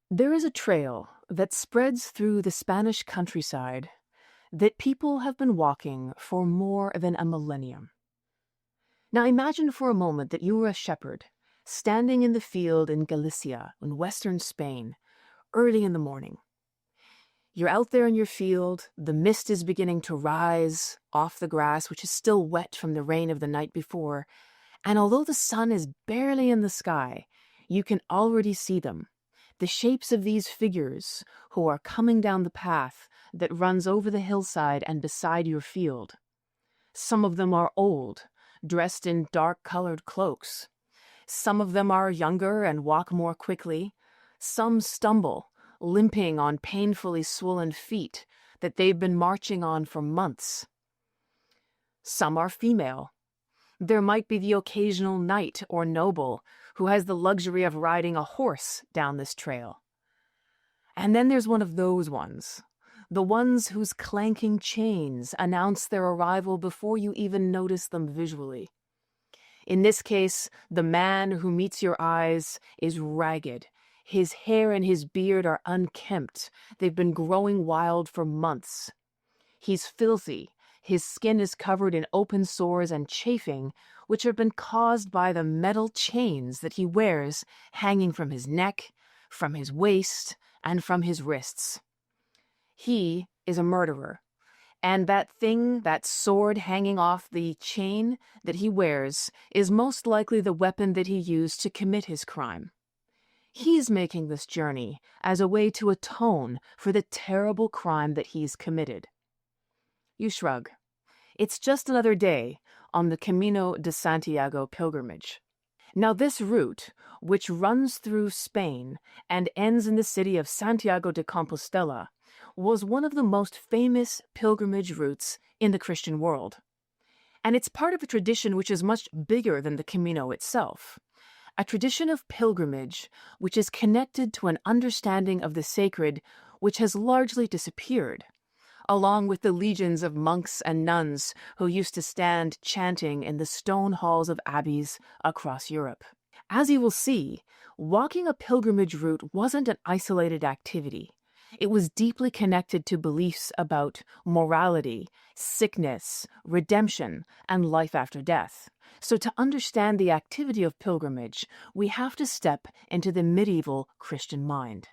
There is a trail that spreads through the Spanish countryside that people have been walking for more than a millennium. Now imagine for a moment that you were a shepherd standing in the field in Galicia, in western Spain, early in the morning. You're out there in your field, the mist is beginning to rise off the grass, which is still wet from the rain of the night before, and although the sun is barely in the sky, you can already see them. The shapes of these figures who are coming down the path that runs over the hillside and beside your field. Some of them are old, dressed in dark-colored cloaks. Some of them are younger and walk more quickly. Some stumble, limping on painfully swollen feet that they've been marching on for months. Some are female. There might be the occasional knight or noble who has the luxury of riding a horse down this trail. And then there's one of those ones, the ones whose clanking chains announce their arrival before you even notice them visually. In this case, the man who meets your eyes is ragged. His hair and his beard are unkempt. They've been growing wild for months. He's filthy. His skin is covered in open sores and chafing, which have been caused by the metal chains that he wears hanging from his neck, from his waist, and from his wrists. He is a murderer, and that thing, that sword hanging off the chain that he wears, is most likely the weapon that he used to commit his crime. He's making this journey as a way to atone for the terrible crime that he's committed. You shrug. It's just another day on the Camino de Santiago pilgrimage. Now this route, which runs through Spain and ends in the city of Santiago de Compostela, was one of the most famous pilgrimage routes in the Christian world. And it's part of a tradition which is much bigger than the Camino itself. A tradition of pilgrimage which is connected to an understanding of the sacred which has largely disappeared, along with the legions of monks and nuns who used to stand chanting in the stone halls of abbeys across Europe. As you will see, walking a pilgrimage route wasn't an isolated activity. It was deeply connected to beliefs about morality, sickness, redemption, and life after death. So to understand the activity of pilgrimage, we have to step into the medieval Christian mind.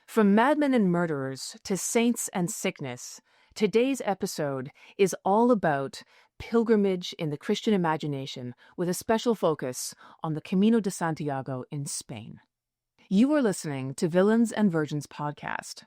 From madmen and murderers to saints and sickness, today's episode is all about pilgrimage in the Christian imagination with a special focus on the Camino de Santiago in Spain. You are listening to Villains and Virgins podcast,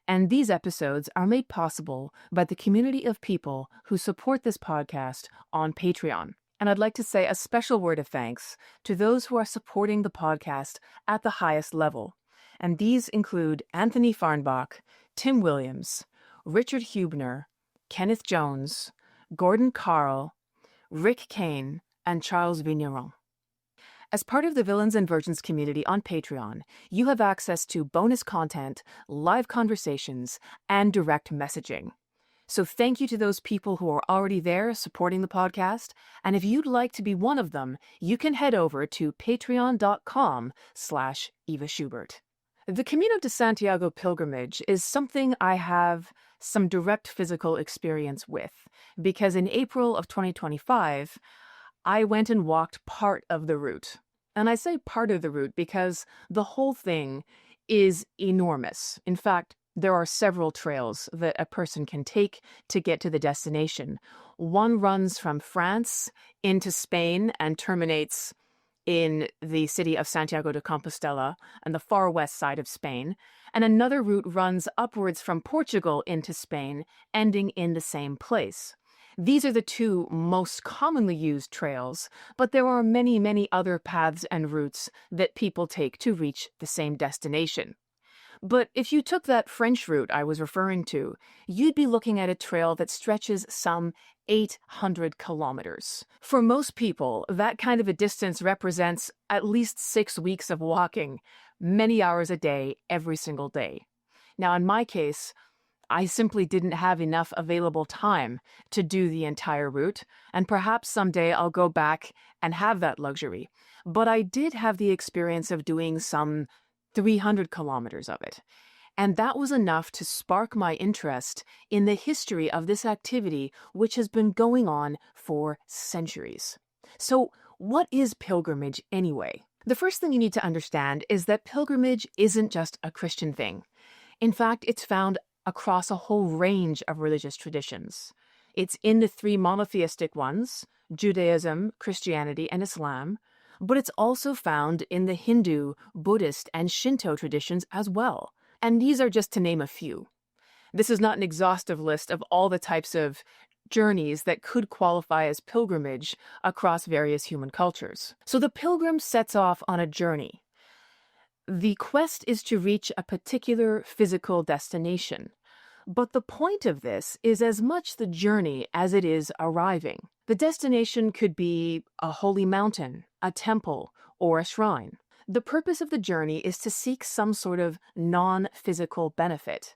and these episodes are made possible by the community of people who support this podcast on Patreon. And I'd like to say a special word of thanks to those who are supporting the podcast at the highest level. And these include Anthony Farnbach, Tim Williams, Richard Hubner, Kenneth Jones, Gordon Carl, Rick Kane, and Charles Vigneron. As part of the Villains and Virgins community on Patreon, you have access to bonus content, live conversations, and direct messaging. So thank you to those people who are already there supporting the podcast. And if you'd like to be one of them, you can head over to patreon.com/Eva Schubert. The Camino de Santiago pilgrimage is something I have some direct physical experience with, because in April of 2025, I went and walked part of the route. And I say part of the route because the whole thing is enormous. In fact, there are several trails that a person can take to get to the destination. One runs from France into Spain and terminates in the city of Santiago de Compostela and the far west side of Spain, and another route runs upwards from Portugal into Spain, ending in the same place. These are the two most commonly used trails, but there are many, many other paths and routes that people take to reach the same destination. But if you took that French route I was referring to, you'd be looking at a trail that stretches some 800 kilometers. For most people, that kind of a distance represents at least 6 weeks of walking, many hours a day, every single day. Now, in my case, I simply didn't have enough available time to do the entire route, and perhaps someday I'll go back and have that luxury. But I did have the experience of doing some 300 kilometers of it. And that was enough to spark my interest in the history of this activity, which has been going on for centuries. So, what is pilgrimage anyway? The first thing you need to understand is that pilgrimage isn't just a Christian thing. In fact, it's found across a whole range of religious traditions. It's in the three monotheistic ones, Judaism, Christianity, and Islam, but it's also found in the Hindu, Buddhist, and Shinto traditions as well. And these are just to name a few. This is not an exhaustive list of all the types of journeys that could qualify as pilgrimage across various human cultures. So the pilgrim sets off on a journey. The quest is to reach a particular physical destination. But the point of this is as much the journey as it is arriving. The destination could be a holy mountain, a temple, or a shrine. The purpose of the journey is to seek some sort of non-physical benefit.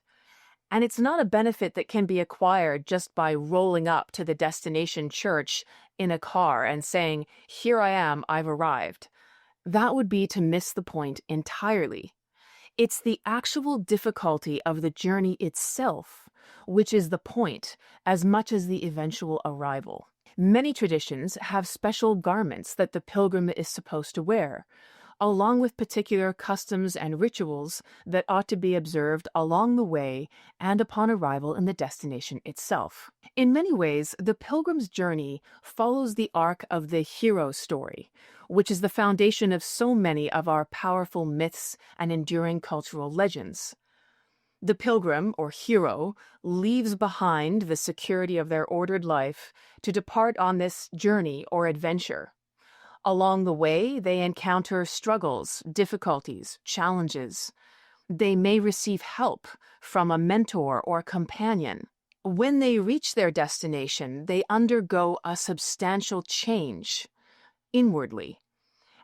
And it's not a benefit that can be acquired just by rolling up to the destination church in a car and saying, "Here I am, I've arrived." That would be to miss the point entirely. It's the actual difficulty of the journey itself, which is the point, as much as the eventual arrival. Many traditions have special garments that the pilgrim is supposed to wear, along with particular customs and rituals that ought to be observed along the way and upon arrival in the destination itself. In many ways, the pilgrim's journey follows the arc of the hero story, which is the foundation of so many of our powerful myths and enduring cultural legends. The pilgrim, or hero, leaves behind the security of their ordered life to depart on this journey or adventure. Along the way, they encounter struggles, difficulties, challenges. They may receive help from a mentor or companion. When they reach their destination, they undergo a substantial change inwardly.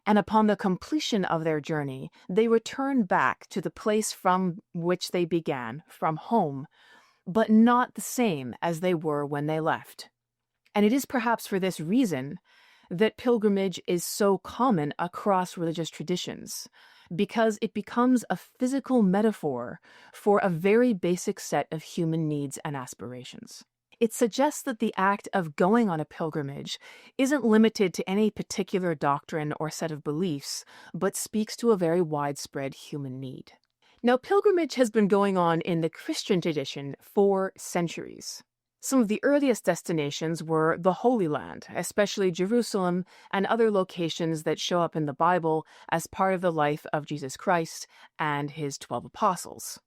And upon the completion of their journey, they return back to the place from which they began, from home, but not the same as they were when they left. And it is perhaps for this reason that pilgrimage is so common across religious traditions, because it becomes a physical metaphor for a very basic set of human needs and aspirations. It suggests that the act of going on a pilgrimage isn't limited to any particular doctrine or set of beliefs, but speaks to a very widespread human need. Now, pilgrimage has been going on in the Christian tradition for centuries. Some of the earliest destinations were the Holy Land, especially Jerusalem and other locations that show up in the Bible as part of the life of Jesus Christ and his 12 apostles.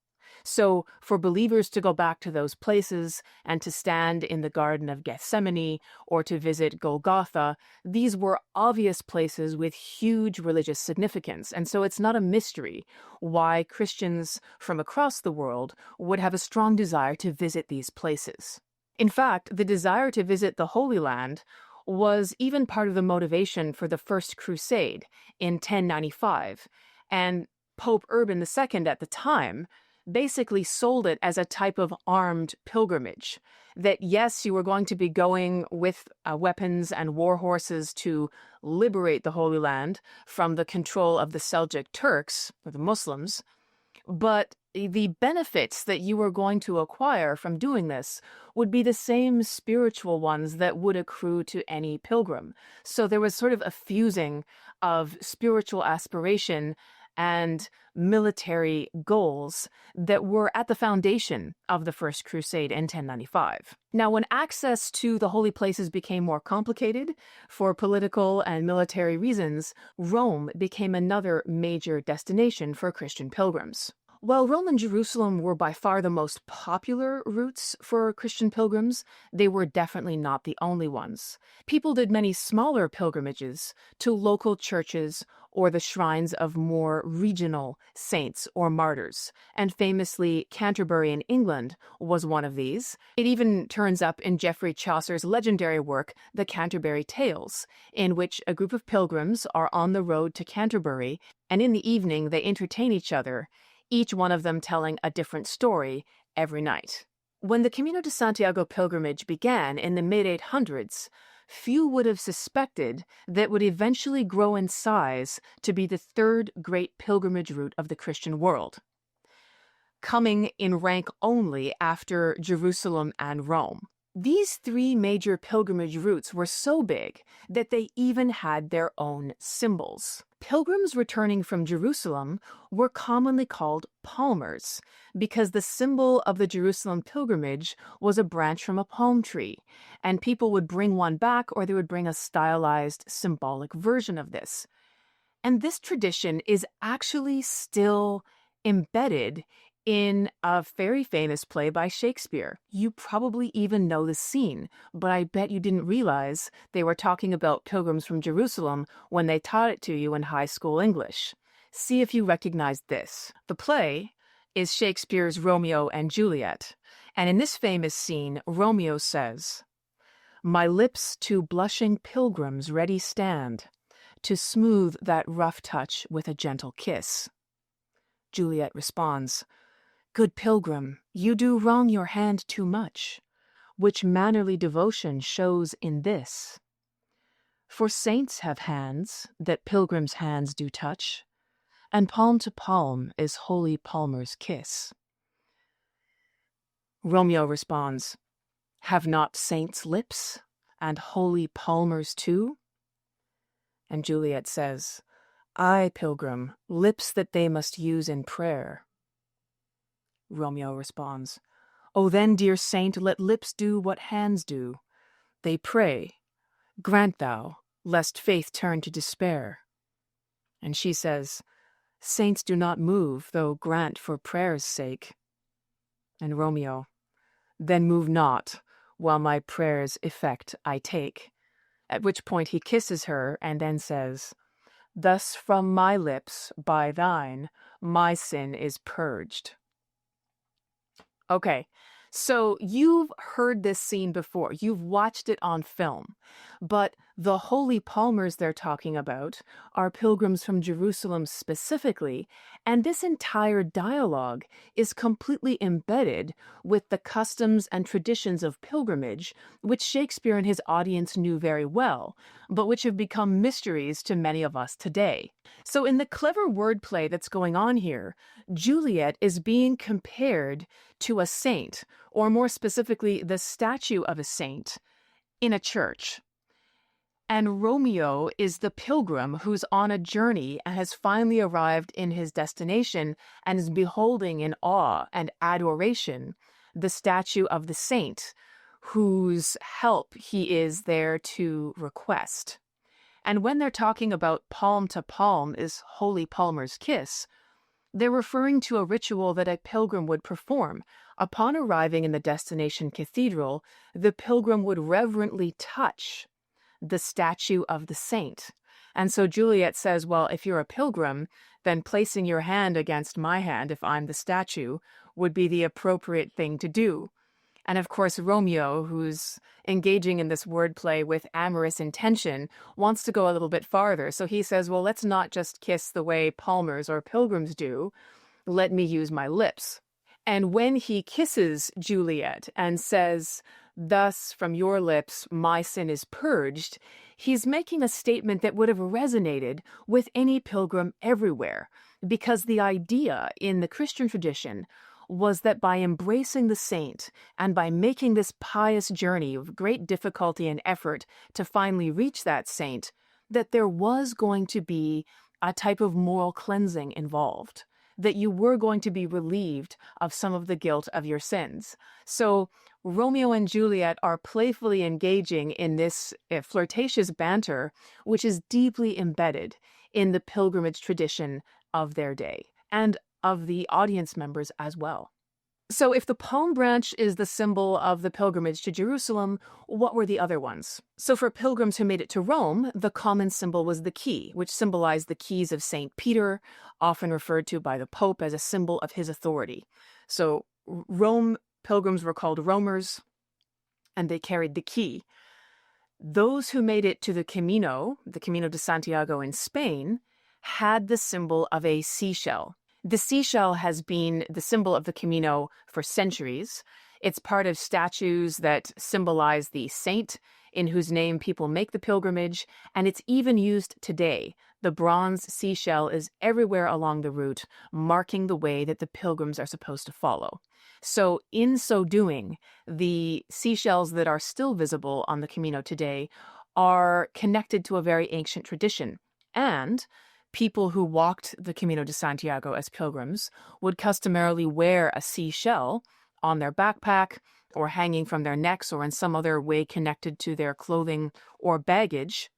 So, for believers to go back to those places and to stand in the Garden of Gethsemane or to visit Golgotha, these were obvious places with huge religious significance. And so it's not a mystery why Christians from across the world would have a strong desire to visit these places. In fact, the desire to visit the Holy Land was even part of the motivation for the First Crusade in 1095, and Pope Urban II at the time basically sold it as a type of armed pilgrimage, that yes, you were going to be going with weapons and war horses to liberate the Holy Land from the control of the Seljuk Turks, or the Muslims, but the benefits that you were going to acquire from doing this would be the same spiritual ones that would accrue to any pilgrim. So there was sort of a fusing of spiritual aspiration and military goals that were at the foundation of the First Crusade in 1095. Now, when access to the holy places became more complicated for political and military reasons, Rome became another major destination for Christian pilgrims. While Rome and Jerusalem were by far the most popular routes for Christian pilgrims, they were definitely not the only ones. People did many smaller pilgrimages to local churches or the shrines of more regional saints or martyrs, and famously Canterbury in England was one of these. It even turns up in Geoffrey Chaucer's legendary work, The Canterbury Tales, in which a group of pilgrims are on the road to Canterbury, and in the evening they entertain each other, each one of them telling a different story every night. When the Camino de Santiago pilgrimage began in the mid-800s, few would have suspected that would eventually grow in size to be the third great pilgrimage route of the Christian world, coming in rank only after Jerusalem and Rome. These three major pilgrimage routes were so big that they even had their own symbols. Pilgrims returning from Jerusalem were commonly called palmers because the symbol of the Jerusalem pilgrimage was a branch from a palm tree, and people would bring one back or they would bring a stylized, symbolic version of this. And this tradition is actually still embedded in a very famous play by Shakespeare. You probably even know the scene, but I bet you didn't realize they were talking about pilgrims from Jerusalem when they taught it to you in high school English. See if you recognize this. The play is Shakespeare's Romeo and Juliet, and in this famous scene, Romeo says, "My lips to blushing pilgrims ready stand, to smooth that rough touch with a gentle kiss." Juliet responds, "Good pilgrim, you do wrong your hand too much, which mannerly devotion shows in this. For saints have hands that pilgrims' hands do touch, and palm to palm is holy palmer's kiss." Romeo responds, "Have not saints lips, and holy palmers too?" And Juliet says, "Aye, pilgrim, lips that they must use in prayer." Romeo responds, "Oh then, dear saint, let lips do what hands do. They pray. Grant thou, lest faith turn to despair." And she says, "Saints do not move, though grant for prayer's sake." And Romeo, "Then move not, while my prayer's effect I take." At which point he kisses her and then says, "Thus from my lips, by thine, my sin is purged." Okay, so you've heard this scene before. You've watched it on film. But the holy palmers they're talking about are pilgrims from Jerusalem specifically, and this entire dialogue is completely embedded with the customs and traditions of pilgrimage, which Shakespeare and his audience knew very well, but which have become mysteries to many of us today. So in the clever wordplay that's going on here, Juliet is being compared to a saint, or more specifically, the statue of a saint, in a church. And Romeo is the pilgrim who's on a journey and has finally arrived in his destination and is beholding in awe and adoration the statue of the saint whose help he is there to request. And when they're talking about palm to palm is holy palmer's kiss, they're referring to a ritual that a pilgrim would perform. Upon arriving in the destination cathedral, the pilgrim would reverently touch the statue of the saint. And so Juliet says, well, if you're a pilgrim, then placing your hand against my hand, if I'm the statue, would be the appropriate thing to do. And of course, Romeo, who's engaging in this wordplay with amorous intention, wants to go a little bit farther. So he says, well, let's not just kiss the way palmers or pilgrims do. Let me use my lips. And when he kisses Juliet and says, "Thus from your lips my sin is purged," he's making a statement that would have resonated with any pilgrim everywhere, because the idea in the Christian tradition was that by embracing the saint and by making this pious journey of great difficulty and effort to finally reach that saint, that there was going to be a type of moral cleansing involved, that you were going to be relieved of some of the guilt of your sins. So Romeo and Juliet are playfully engaging in this flirtatious banter, which is deeply embedded in the pilgrimage tradition of their day and of the audience members as well. So if the palm branch is the symbol of the pilgrimage to Jerusalem, what were the other ones? So for pilgrims who made it to Rome, the common symbol was the key, which symbolized the keys of St. Peter, often referred to by the Pope as a symbol of his authority. So Rome pilgrims were called roamers, and they carried the key. Those who made it to the Camino de Santiago in Spain, had the symbol of a seashell. The seashell has been the symbol of the Camino for centuries. It's part of statues that symbolize the saint in whose name people make the pilgrimage, and it's even used today. The bronze seashell is everywhere along the route, marking the way that the pilgrims are supposed to follow. So, in so doing, the seashells that are still visible on the Camino today are connected to a very ancient tradition. And people who walked the Camino de Santiago as pilgrims would customarily wear a seashell on their backpack or hanging from their necks or in some other way connected to their clothing or baggage,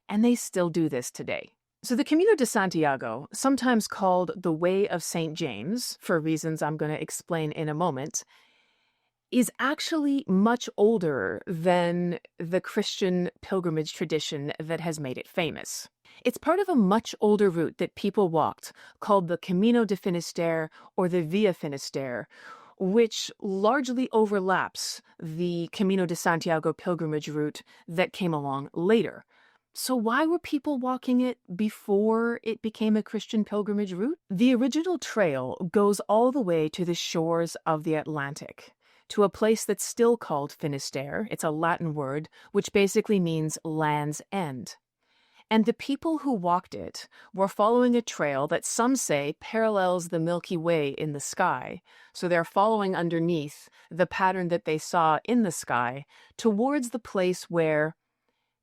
and they still do this today. So the Camino de Santiago, sometimes called the Way of St. James, for reasons I'm going to explain in a moment, is actually much older than the Christian pilgrimage tradition that has made it famous. It's part of a much older route that people walked called the Camino de Finisterre or the Via Finisterre, which largely overlaps the Camino de Santiago pilgrimage route that came along later. So why were people walking it before it became a Christian pilgrimage route? The original trail goes all the way to the shores of the Atlantic, to a place that's still called Finisterre. It's a Latin word, which basically means land's end. And the people who walked it were following a trail that some say parallels the Milky Way in the sky. So they're following underneath the pattern that they saw in the sky towards the place where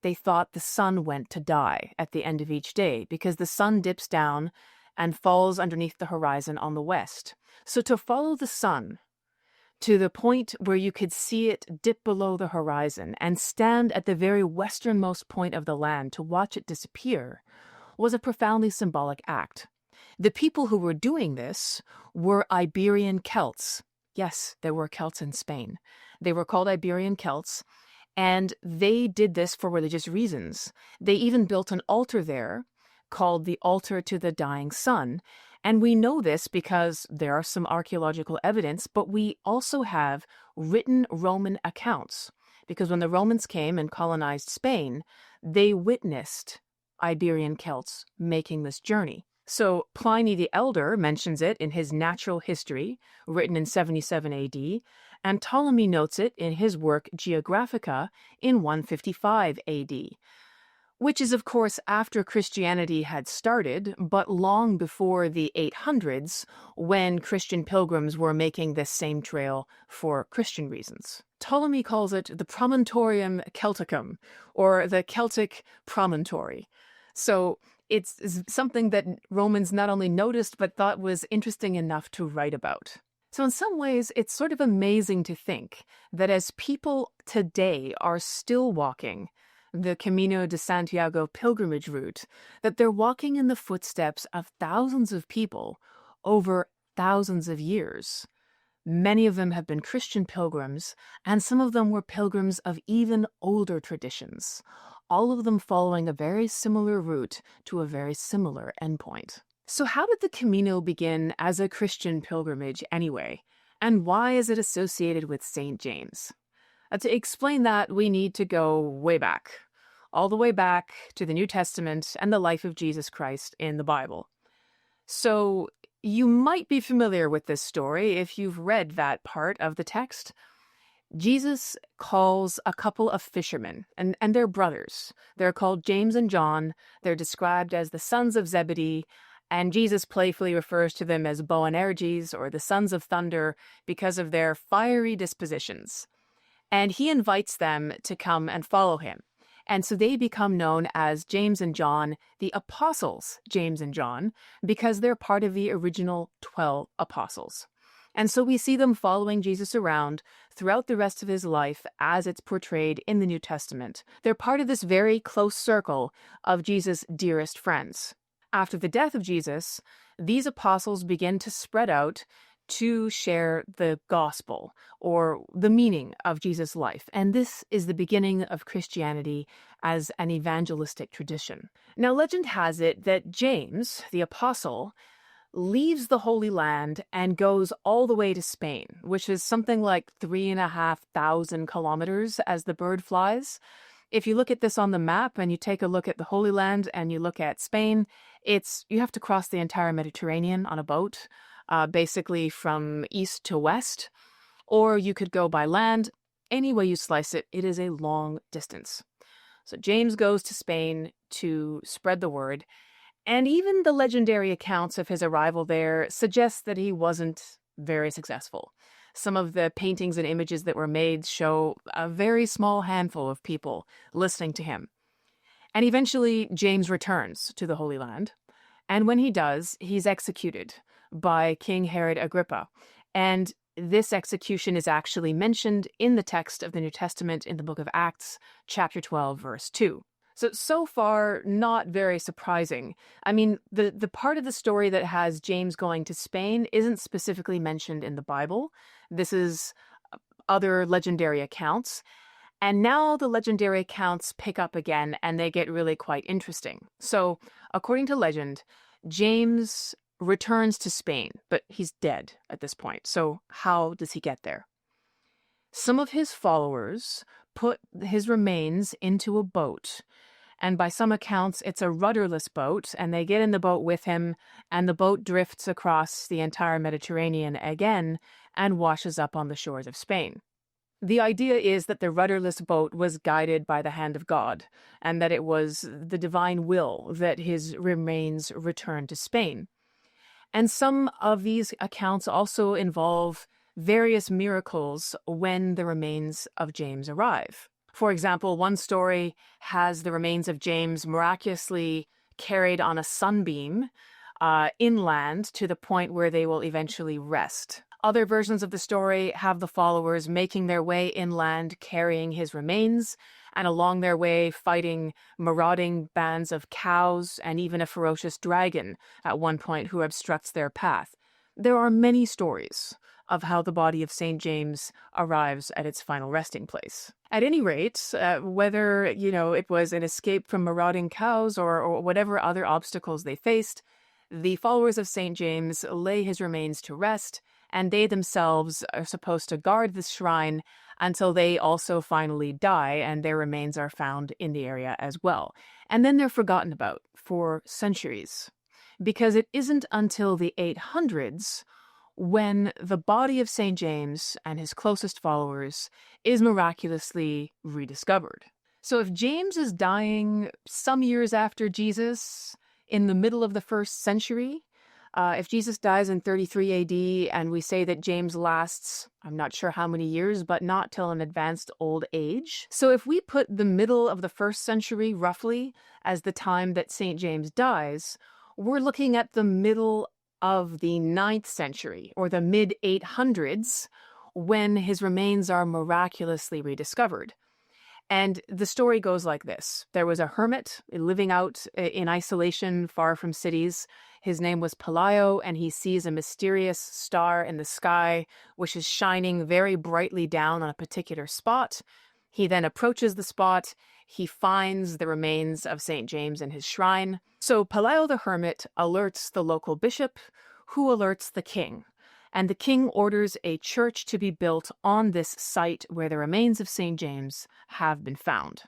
they thought the sun went to die at the end of each day, because the sun dips down and falls underneath the horizon on the west. So to follow the sun to the point where you could see it dip below the horizon and stand at the very westernmost point of the land to watch it disappear was a profoundly symbolic act. The people who were doing this were Iberian Celts. Yes, there were Celts in Spain. They were called Iberian Celts, and they did this for religious reasons. They even built an altar there called the Altar to the Dying Sun. And we know this because there are some archaeological evidence, but we also have written Roman accounts. Because when the Romans came and colonized Spain, they witnessed Iberian Celts making this journey. So Pliny the Elder mentions it in his Natural History, written in 77 AD, and Ptolemy notes it in his work Geographica in 155 AD. Which is, of course, after Christianity had started, but long before the 800s, when Christian pilgrims were making this same trail for Christian reasons. Ptolemy calls it the Promontorium Celticum, or the Celtic promontory. So it's something that Romans not only noticed, but thought was interesting enough to write about. So in some ways, it's sort of amazing to think that as people today are still walking the Camino de Santiago pilgrimage route, that they're walking in the footsteps of thousands of people over thousands of years. Many of them have been Christian pilgrims, and some of them were pilgrims of even older traditions, all of them following a very similar route to a very similar endpoint. So how did the Camino begin as a Christian pilgrimage anyway? And why is it associated with St. James? To explain that, we need to go way back, all the way back to the New Testament and the life of Jesus Christ in the Bible. So you might be familiar with this story if you've read that part of the text. Jesus calls a couple of fishermen, and they're brothers. They're called James and John. They're described as the sons of Zebedee, and Jesus playfully refers to them as Boanerges, or the sons of thunder, because of their fiery dispositions. And he invites them to come and follow him. And so they become known as James and John, the apostles James and John, because they're part of the original 12 apostles. And so we see them following Jesus around throughout the rest of his life as it's portrayed in the New Testament. They're part of this very close circle of Jesus' dearest friends. After the death of Jesus, these apostles begin to spread out to share the gospel or the meaning of Jesus' life. And this is the beginning of Christianity as an evangelistic tradition. Now, legend has it that James, the apostle, leaves the Holy Land and goes all the way to Spain, which is something like 3,500 kilometers as the bird flies. If you look at this on the map and you take a look at the Holy Land and you look at Spain, you have to cross the entire Mediterranean on a boat, basically from east to west, or you could go by land. Any way you slice it, it is a long distance. So James goes to Spain to spread the word, and even the legendary accounts of his arrival there suggest that he wasn't very successful. Some of the paintings and images that were made show a very small handful of people listening to him. And eventually, James returns to the Holy Land. And when he does, he's executed by King Herod Agrippa. And this execution is actually mentioned in the text of the New Testament in the book of Acts, chapter 12, verse 2. So far, not very surprising. I mean, the part of the story that has James going to Spain isn't specifically mentioned in the Bible. This is other legendary accounts. And now the legendary accounts pick up again, and they get really quite interesting. So, according to legend, James returns to Spain, but he's dead at this point. So how does he get there? Some of his followers put his remains into a boat, and by some accounts, it's a rudderless boat, and they get in the boat with him, and the boat drifts across the entire Mediterranean again and washes up on the shores of Spain. The idea is that the rudderless boat was guided by the hand of God, and that it was the divine will that his remains returned to Spain. And some of these accounts also involve various miracles when the remains of James arrive. For example, one story has the remains of James miraculously carried on a sunbeam inland to the point where they will eventually rest. Other versions of the story have the followers making their way inland carrying his remains, and along their way fighting marauding bands of cows and even a ferocious dragon at one point who obstructs their path. There are many stories of how the body of St. James arrives at its final resting place. At any rate, whether it was an escape from marauding cows or whatever other obstacles they faced, the followers of St. James lay his remains to rest, and they themselves are supposed to guard the shrine until they also finally die and their remains are found in the area as well. And then they're forgotten about for centuries, because it isn't until the 800s when the body of St. James and his closest followers is miraculously rediscovered. So if James is dying some years after Jesus, in the middle of the 1st century, if Jesus dies in 33 AD and we say that James lasts, I'm not sure how many years, but not till an advanced old age. So if we put the middle of the 1st century roughly as the time that St. James dies, we're looking at the middle of the 9th century or the mid-800s when his remains are miraculously rediscovered. And the story goes like this. There was a hermit living out in isolation far from cities. His name was Pelayo, and he sees a mysterious star in the sky, which is shining very brightly down on a particular spot. He then approaches the spot. He finds the remains of St. James in his shrine. So Pelayo the hermit alerts the local bishop, who alerts the king. And the king orders a church to be built on this site where the remains of St. James have been found.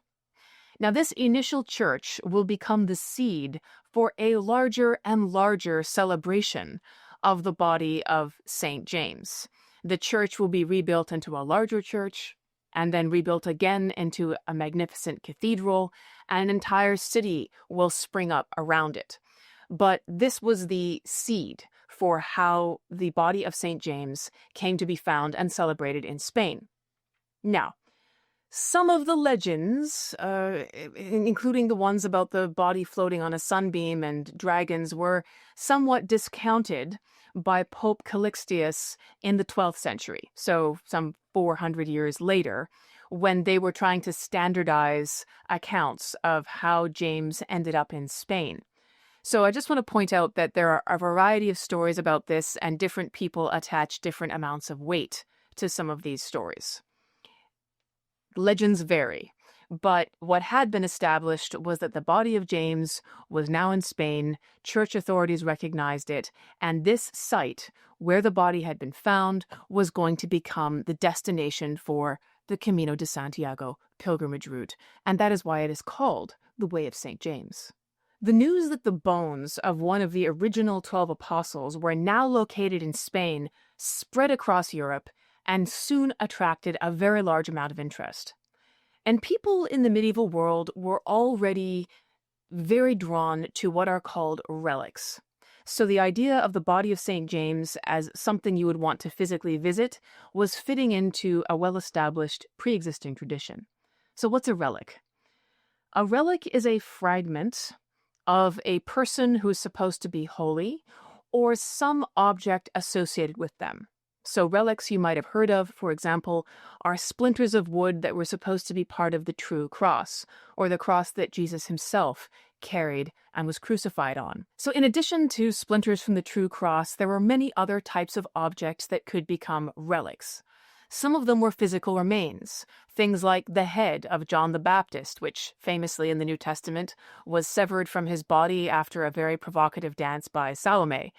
Now, this initial church will become the seed for a larger and larger celebration of the body of St. James. The church will be rebuilt into a larger church, and then rebuilt again into a magnificent cathedral, and an entire city will spring up around it. But this was the seed for how the body of St. James came to be found and celebrated in Spain. Now, some of the legends, including the ones about the body floating on a sunbeam and dragons, were somewhat discounted by Pope Calixtus in the 12th century, so some 400 years later, when they were trying to standardize accounts of how James ended up in Spain. So I just want to point out that there are a variety of stories about this, and different people attach different amounts of weight to some of these stories. Legends vary, but what had been established was that the body of James was now in Spain, church authorities recognized it, and this site, where the body had been found, was going to become the destination for the Camino de Santiago pilgrimage route, and that is why it is called the Way of St. James. The news that the bones of one of the original 12 apostles were now located in Spain spread across Europe, and soon attracted a very large amount of interest. And people in the medieval world were already very drawn to what are called relics. So the idea of the body of St. James as something you would want to physically visit was fitting into a well-established pre-existing tradition. So what's a relic? A relic is a fragment of a person who is supposed to be holy or some object associated with them. So relics you might have heard of, for example, are splinters of wood that were supposed to be part of the true cross, or the cross that Jesus himself carried and was crucified on. So in addition to splinters from the true cross, there were many other types of objects that could become relics. Some of them were physical remains, things like the head of John the Baptist, which famously in the New Testament was severed from his body after a very provocative dance by Salome.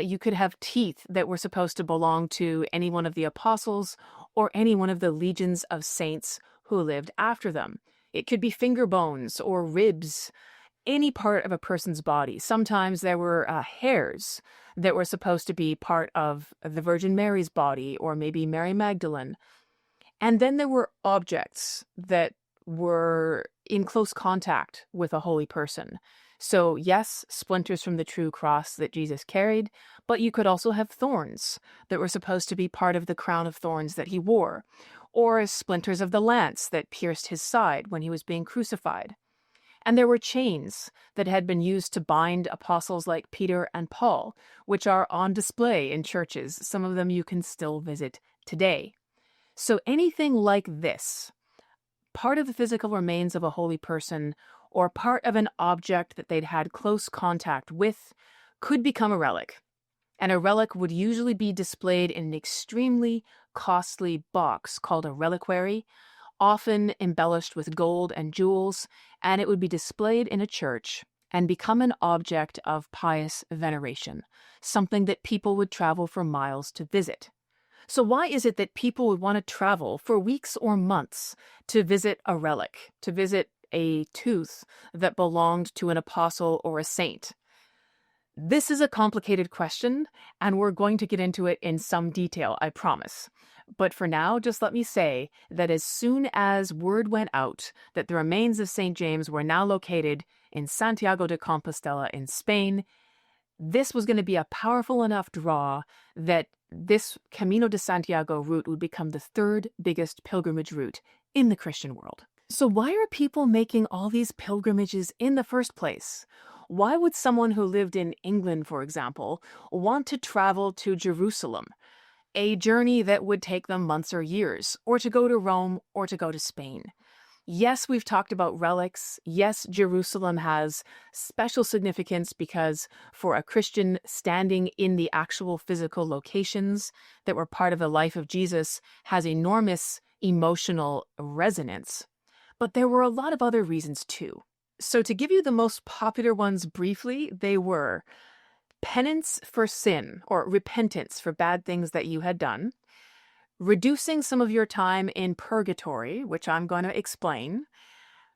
You could have teeth that were supposed to belong to any one of the apostles or any one of the legions of saints who lived after them. It could be finger bones or ribs, any part of a person's body. Sometimes there were hairs that were supposed to be part of the Virgin Mary's body or maybe Mary Magdalene. And then there were objects that were in close contact with a holy person. So yes, splinters from the true cross that Jesus carried, but you could also have thorns that were supposed to be part of the crown of thorns that he wore, or splinters of the lance that pierced his side when he was being crucified. And there were chains that had been used to bind apostles like Peter and Paul, which are on display in churches. Some of them you can still visit today. So anything like this, part of the physical remains of a holy person or part of an object that they'd had close contact with, could become a relic. And a relic would usually be displayed in an extremely costly box called a reliquary, often embellished with gold and jewels, and it would be displayed in a church and become an object of pious veneration, something that people would travel for miles to visit. So why is it that people would want to travel for weeks or months to visit a relic, to visit a tooth that belonged to an apostle or a saint? This is a complicated question, and we're going to get into it in some detail, I promise. But for now, just let me say that as soon as word went out that the remains of St. James were now located in Santiago de Compostela in Spain, this was going to be a powerful enough draw that this Camino de Santiago route would become the third biggest pilgrimage route in the Christian world. So why are people making all these pilgrimages in the first place? Why would someone who lived in England, for example, want to travel to Jerusalem, a journey that would take them months or years, or to go to Rome or to go to Spain? Yes, we've talked about relics. Yes, Jerusalem has special significance because for a Christian standing in the actual physical locations that were part of the life of Jesus has enormous emotional resonance. But there were a lot of other reasons too. So to give you the most popular ones briefly, they were penance for sin or repentance for bad things that you had done, reducing some of your time in purgatory, which I'm going to explain,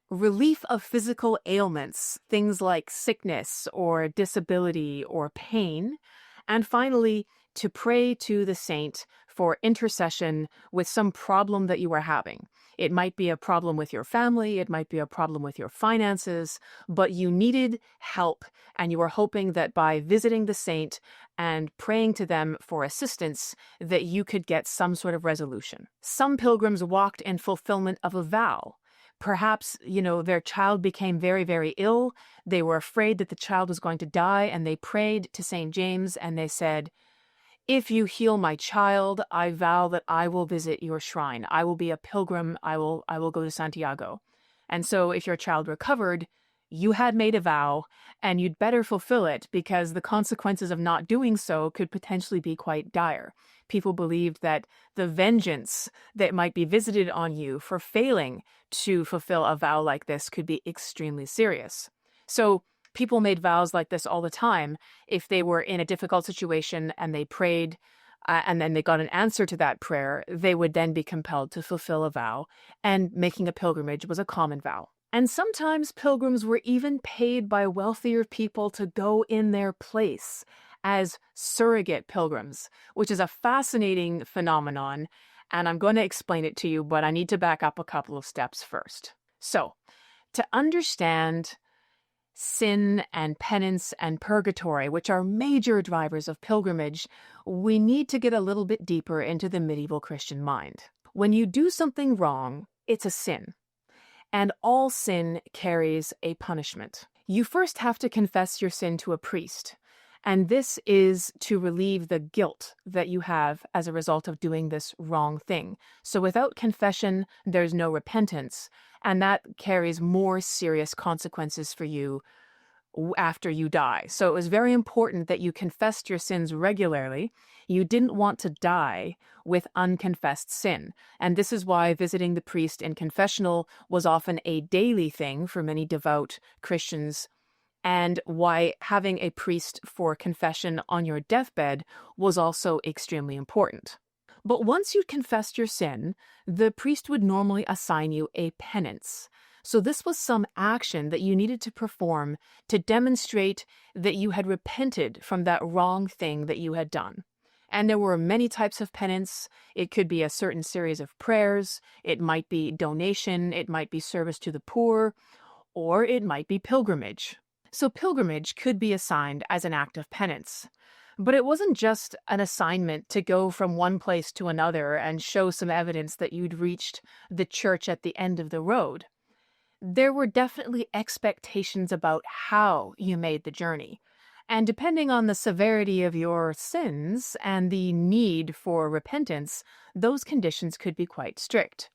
relief of physical ailments, things like sickness or disability or pain, and finally, to pray to the saint for intercession with some problem that you are having. It might be a problem with your family, it might be a problem with your finances, but you needed help, and you were hoping that by visiting the saint and praying to them for assistance, that you could get some sort of resolution. Some pilgrims walked in fulfillment of a vow. Perhaps, their child became very, very ill. They were afraid that the child was going to die, and they prayed to St. James, and they said, "If you heal my child, I vow that I will visit your shrine. I will be a pilgrim. I will go to Santiago." And so if your child recovered, you had made a vow, and you'd better fulfill it because the consequences of not doing so could potentially be quite dire. People believed that the vengeance that might be visited on you for failing to fulfill a vow like this could be extremely serious. So people made vows like this all the time. If they were in a difficult situation and they prayed and then they got an answer to that prayer, they would then be compelled to fulfill a vow, and making a pilgrimage was a common vow. And sometimes pilgrims were even paid by wealthier people to go in their place as surrogate pilgrims, which is a fascinating phenomenon, and I'm going to explain it to you, but I need to back up a couple of steps first. So, to understand sin and penance and purgatory, which are major drivers of pilgrimage, we need to get a little bit deeper into the medieval Christian mind. When you do something wrong, it's a sin, and all sin carries a punishment. You first have to confess your sin to a priest, and this is to relieve the guilt that you have as a result of doing this wrong thing. So without confession, there's no repentance, and that carries more serious consequences for you after you die. So it was very important that you confessed your sins regularly. You didn't want to die with unconfessed sin. And this is why visiting the priest in confessional was often a daily thing for many devout Christians, and why having a priest for confession on your deathbed was also extremely important. But once you'd confessed your sin, the priest would normally assign you a penance. So this was some action that you needed to perform to demonstrate that you had repented from that wrong thing that you had done. And there were many types of penance. It could be a certain series of prayers, it might be donation, it might be service to the poor, or it might be pilgrimage. So pilgrimage could be assigned as an act of penance. But it wasn't just an assignment to go from one place to another and show some evidence that you'd reached the church at the end of the road. There were definitely expectations about how you made the journey. And depending on the severity of your sins and the need for repentance, those conditions could be quite strict.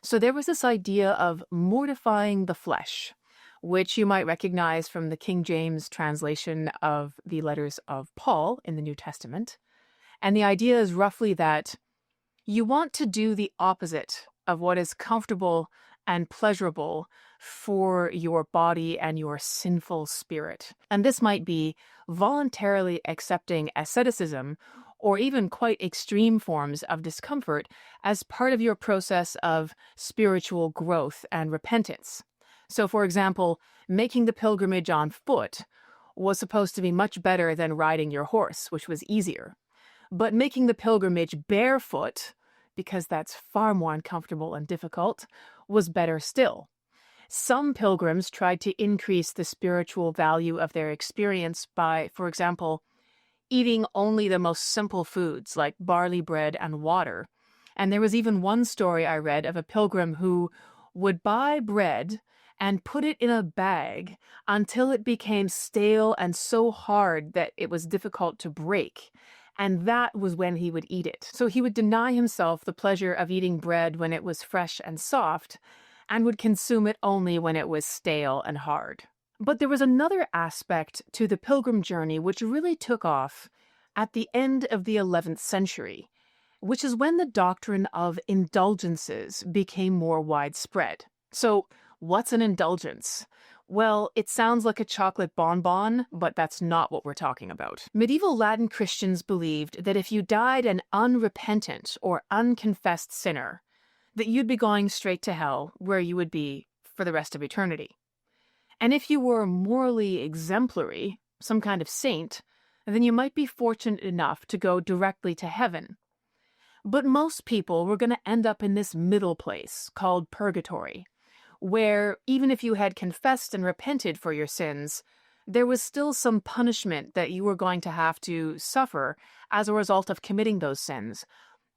So there was this idea of mortifying the flesh, which you might recognize from the King James translation of the letters of Paul in the New Testament. And the idea is roughly that you want to do the opposite of what is comfortable and pleasurable for your body and your sinful spirit. And this might be voluntarily accepting asceticism or even quite extreme forms of discomfort as part of your process of spiritual growth and repentance. So, for example, making the pilgrimage on foot was supposed to be much better than riding your horse, which was easier. But making the pilgrimage barefoot, because that's far more uncomfortable and difficult, was better still. Some pilgrims tried to increase the spiritual value of their experience by, for example, eating only the most simple foods like barley bread and water. And there was even one story I read of a pilgrim who would buy bread and put it in a bag until it became stale and so hard that it was difficult to break. And that was when he would eat it. So he would deny himself the pleasure of eating bread when it was fresh and soft, and would consume it only when it was stale and hard. But there was another aspect to the pilgrim journey which really took off at the end of the 11th century, which is when the doctrine of indulgences became more widespread. So, what's an indulgence? Well, it sounds like a chocolate bonbon, but that's not what we're talking about. Medieval Latin Christians believed that if you died an unrepentant or unconfessed sinner, that you'd be going straight to hell, where you would be for the rest of eternity. And if you were morally exemplary, some kind of saint, then you might be fortunate enough to go directly to heaven. But most people were going to end up in this middle place called purgatory, where even if you had confessed and repented for your sins, there was still some punishment that you were going to have to suffer as a result of committing those sins.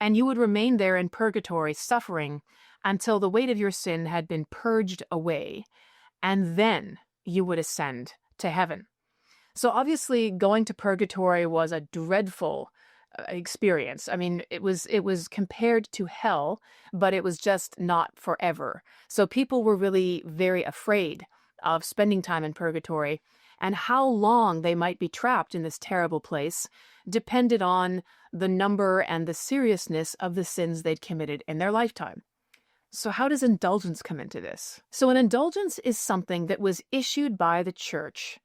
And you would remain there in purgatory suffering until the weight of your sin had been purged away, and then you would ascend to heaven. So obviously going to purgatory was a dreadful experience. I mean, it was compared to hell, but it was just not forever. So people were really very afraid of spending time in purgatory, and how long they might be trapped in this terrible place depended on the number and the seriousness of the sins they'd committed in their lifetime. So how does indulgence come into this? So an indulgence is something that was issued by the church,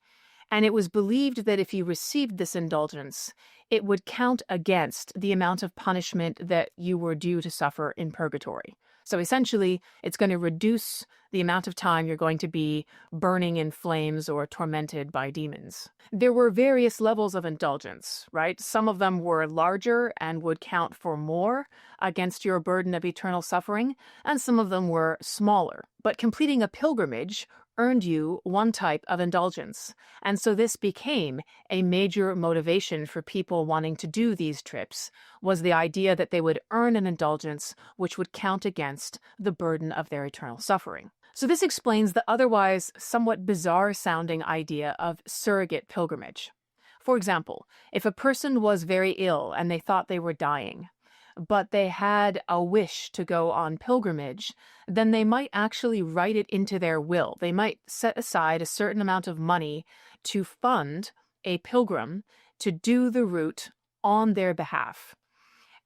and it was believed that if you received this indulgence, it would count against the amount of punishment that you were due to suffer in purgatory. So essentially, it's going to reduce the amount of time you're going to be burning in flames or tormented by demons. There were various levels of indulgence, right? Some of them were larger and would count for more against your burden of eternal suffering, and some of them were smaller. But completing a pilgrimage earned you one type of indulgence, and so this became a major motivation for people wanting to do these trips, was the idea that they would earn an indulgence which would count against the burden of their eternal suffering. So this explains the otherwise somewhat bizarre-sounding idea of surrogate pilgrimage. For example, if a person was very ill and they thought they were dying, but they had a wish to go on pilgrimage, then they might actually write it into their will. They might set aside a certain amount of money to fund a pilgrim to do the route on their behalf.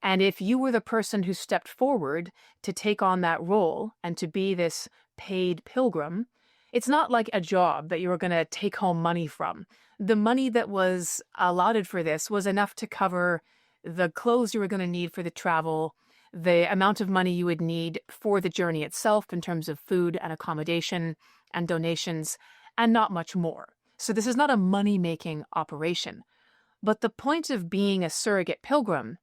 And if you were the person who stepped forward to take on that role and to be this paid pilgrim, it's not like a job that you were going to take home money from. The money that was allotted for this was enough to cover the clothes you were going to need for the travel, the amount of money you would need for the journey itself in terms of food and accommodation and donations, and not much more. So this is not a money-making operation. But the point of being a surrogate pilgrim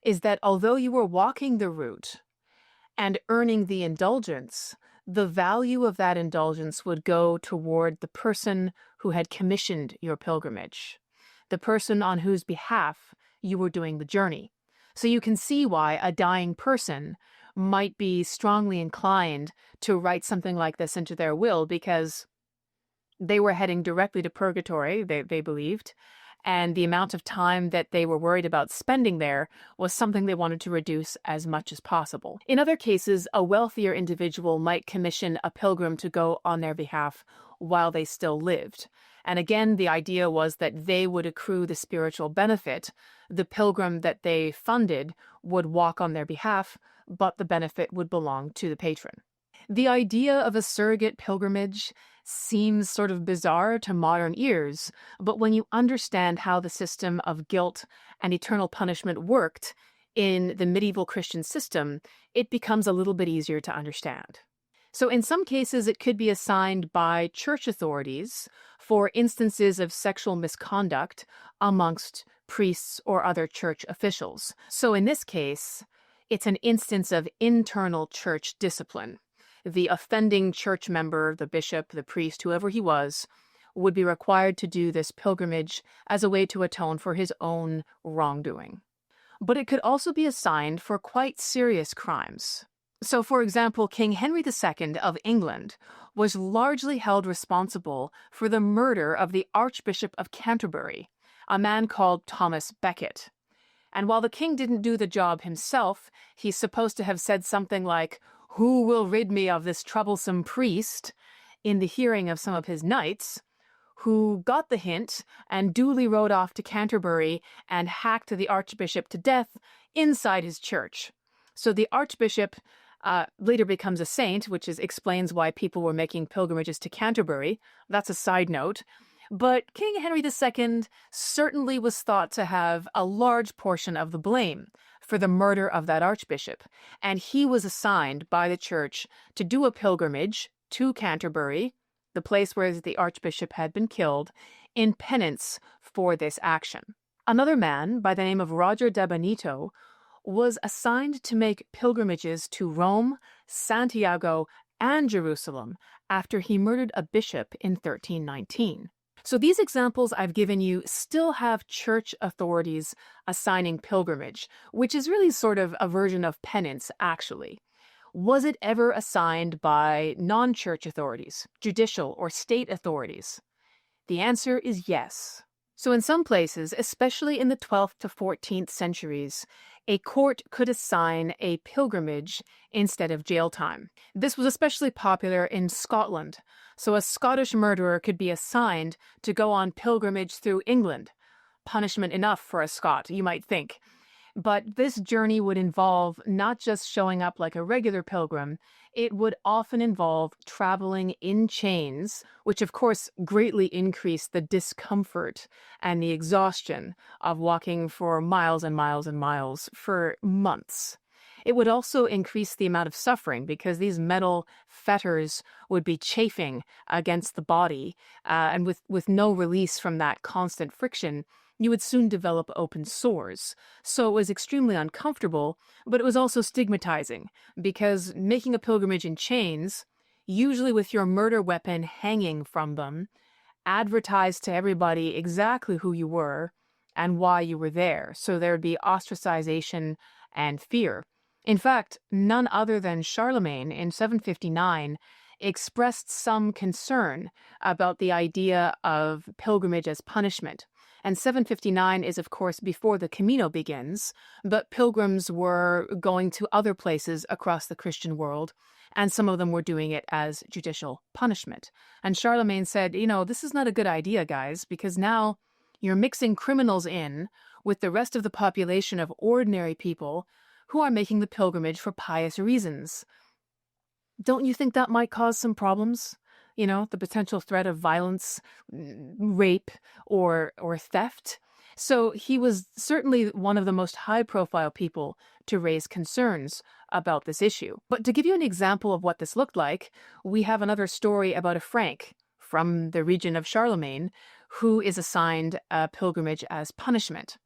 is that although you were walking the route and earning the indulgence, the value of that indulgence would go toward the person who had commissioned your pilgrimage, the person on whose behalf you were doing the journey. So you can see why a dying person might be strongly inclined to write something like this into their will, because they were heading directly to purgatory, they believed, and the amount of time that they were worried about spending there was something they wanted to reduce as much as possible. In other cases, a wealthier individual might commission a pilgrim to go on their behalf while they still lived. And again, the idea was that they would accrue the spiritual benefit. The pilgrim that they funded would walk on their behalf, but the benefit would belong to the patron. The idea of a surrogate pilgrimage seems sort of bizarre to modern ears, but when you understand how the system of guilt and eternal punishment worked in the medieval Christian system, it becomes a little bit easier to understand. So in some cases, it could be assigned by church authorities for instances of sexual misconduct amongst priests or other church officials. So in this case, it's an instance of internal church discipline. The offending church member, the bishop, the priest, whoever he was, would be required to do this pilgrimage as a way to atone for his own wrongdoing. But it could also be assigned for quite serious crimes. So, for example, King Henry II of England was largely held responsible for the murder of the Archbishop of Canterbury, a man called Thomas Becket. And while the king didn't do the job himself, he's supposed to have said something like, "Who will rid me of this troublesome priest?" in the hearing of some of his knights, who got the hint and duly rode off to Canterbury and hacked the archbishop to death inside his church. So the archbishop later becomes a saint, which explains why people were making pilgrimages to Canterbury. That's a side note. But King Henry II certainly was thought to have a large portion of the blame for the murder of that archbishop, and he was assigned by the church to do a pilgrimage to Canterbury, the place where the archbishop had been killed, in penance for this action. Another man by the name of Roger de Benito was assigned to make pilgrimages to Rome, Santiago, and Jerusalem after he murdered a bishop in 1319. So these examples I've given you still have church authorities assigning pilgrimage, which is really sort of a version of penance, actually. Was it ever assigned by non-church authorities, judicial or state authorities? The answer is yes. So in some places, especially in the 12th to 14th centuries, a court could assign a pilgrimage instead of jail time. This was especially popular in Scotland, so a Scottish murderer could be assigned to go on pilgrimage through England. Punishment enough for a Scot, you might think. But this journey would involve not just showing up like a regular pilgrim, it would often involve traveling in chains, which of course greatly increased the discomfort and the exhaustion of walking for miles and miles and miles for months. It would also increase the amount of suffering because these metal fetters would be chafing against the body, and with no release from that constant friction, you would soon develop open sores. So it was extremely uncomfortable, but it was also stigmatizing because making a pilgrimage in chains, usually with your murder weapon hanging from them, advertised to everybody exactly who you were and why you were there. So there would be ostracization and fear. In fact, none other than Charlemagne in 759 expressed some concern about the idea of pilgrimage as punishment. And 759 is, of course, before the Camino begins, but pilgrims were going to other places across the Christian world, and some of them were doing it as judicial punishment. And Charlemagne said, this is not a good idea, guys, because now you're mixing criminals in with the rest of the population of ordinary people who are making the pilgrimage for pious reasons. Don't you think that might cause some problems? The potential threat of violence, rape, or theft. So he was certainly one of the most high-profile people to raise concerns about this issue. But to give you an example of what this looked like, we have another story about a Frank from the region of Charlemagne who is assigned a pilgrimage as punishment.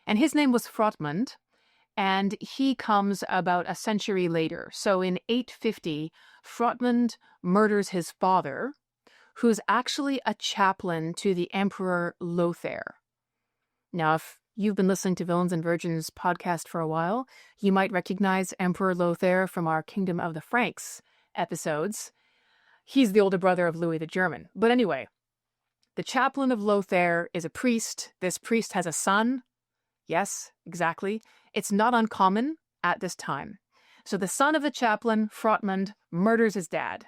And his name was Frotmund, and he comes about a century later. So in 850, Frotmund murders his father, who's actually a chaplain to the Emperor Lothair. Now, if you've been listening to Villains and Virgins podcast for a while, you might recognize Emperor Lothair from our Kingdom of the Franks episodes. He's the older brother of Louis the German. But anyway, the chaplain of Lothair is a priest. This priest has a son. Yes, exactly. It's not uncommon at this time. So the son of the chaplain, Frotmund, murders his dad.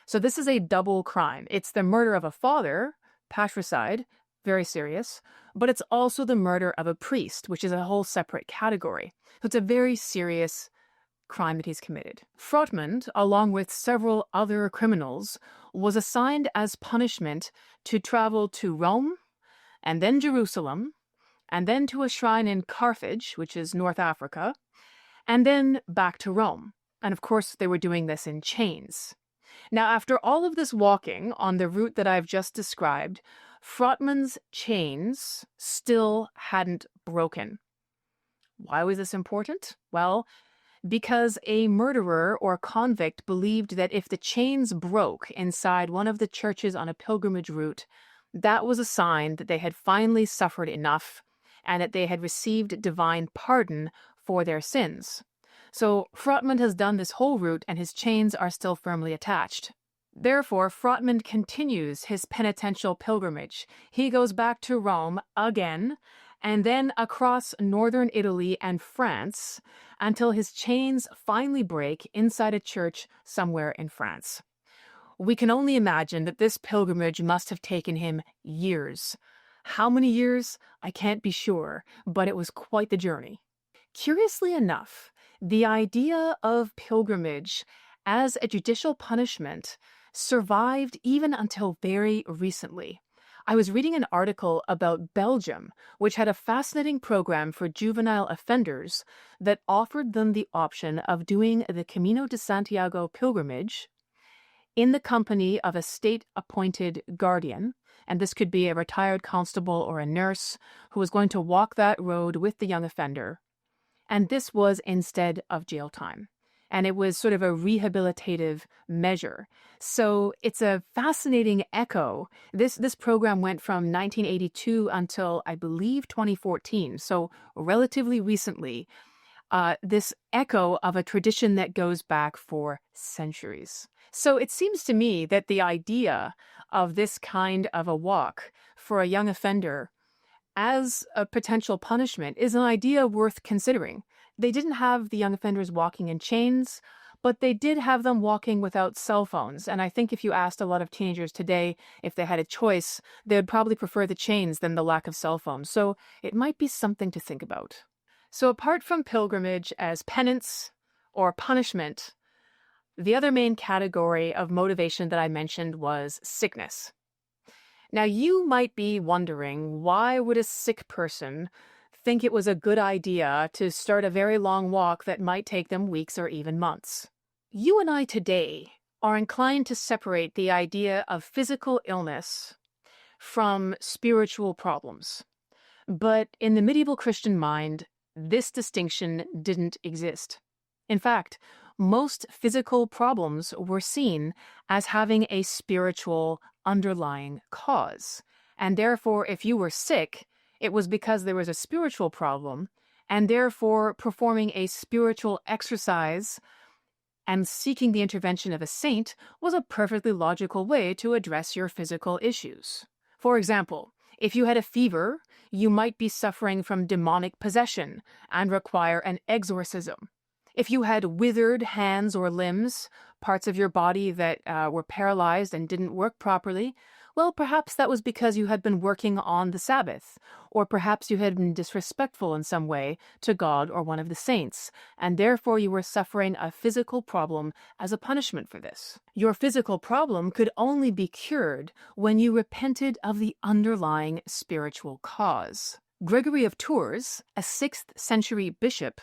So this is a double crime. It's the murder of a father, patricide, very serious, but it's also the murder of a priest, which is a whole separate category. So it's a very serious crime that he's committed. Frotmund, along with several other criminals, was assigned as punishment to travel to Rome and then Jerusalem, and then to a shrine in Carthage, which is North Africa, and then back to Rome. And of course, they were doing this in chains. Now, after all of this walking on the route that I've just described, Frotmund's chains still hadn't broken. Why was this important? Well, because a murderer or convict believed that if the chains broke inside one of the churches on a pilgrimage route, that was a sign that they had finally suffered enough and that they had received divine pardon for their sins. So Frotmund has done this whole route and his chains are still firmly attached. Therefore, Frotmund continues his penitential pilgrimage. He goes back to Rome again, and then across northern Italy and France until his chains finally break inside a church somewhere in France. We can only imagine that this pilgrimage must have taken him years. How many years? I can't be sure, but it was quite the journey. Curiously enough, the idea of pilgrimage as a judicial punishment survived even until very recently. I was reading an article about Belgium, which had a fascinating program for juvenile offenders that offered them the option of doing the Camino de Santiago pilgrimage in the company of a state-appointed guardian, and this could be a retired constable or a nurse who was going to walk that road with the young offender. And this was instead of jail time. And it was sort of a rehabilitative measure. So it's a fascinating echo. This program went from 1982 until, I believe, 2014, so relatively recently. This echo of a tradition that goes back for centuries. So it seems to me that the idea of this kind of a walk for a young offender as a potential punishment is an idea worth considering. They didn't have the young offenders walking in chains, but they did have them walking without cell phones. And I think if you asked a lot of teenagers today if they had a choice, they would probably prefer the chains than the lack of cell phones. So it might be something to think about. So apart from pilgrimage as penance or punishment, the other main category of motivation that I mentioned was sickness. Now, you might be wondering, why would a sick person think it was a good idea to start a very long walk that might take them weeks or even months. You and I today are inclined to separate the idea of physical illness from spiritual problems. But in the medieval Christian mind, this distinction didn't exist. In fact, most physical problems were seen as having a spiritual underlying cause. And therefore, if you were sick, it was because there was a spiritual problem, and therefore performing a spiritual exercise and seeking the intervention of a saint was a perfectly logical way to address your physical issues. For example, if you had a fever, you might be suffering from demonic possession and require an exorcism. If you had withered hands or limbs, parts of your body that were paralyzed and didn't work properly, well, perhaps that was because you had been working on the Sabbath, or perhaps you had been disrespectful in some way to God or one of the saints, and therefore you were suffering a physical problem as a punishment for this. Your physical problem could only be cured when you repented of the underlying spiritual cause. Gregory of Tours, a 6th century bishop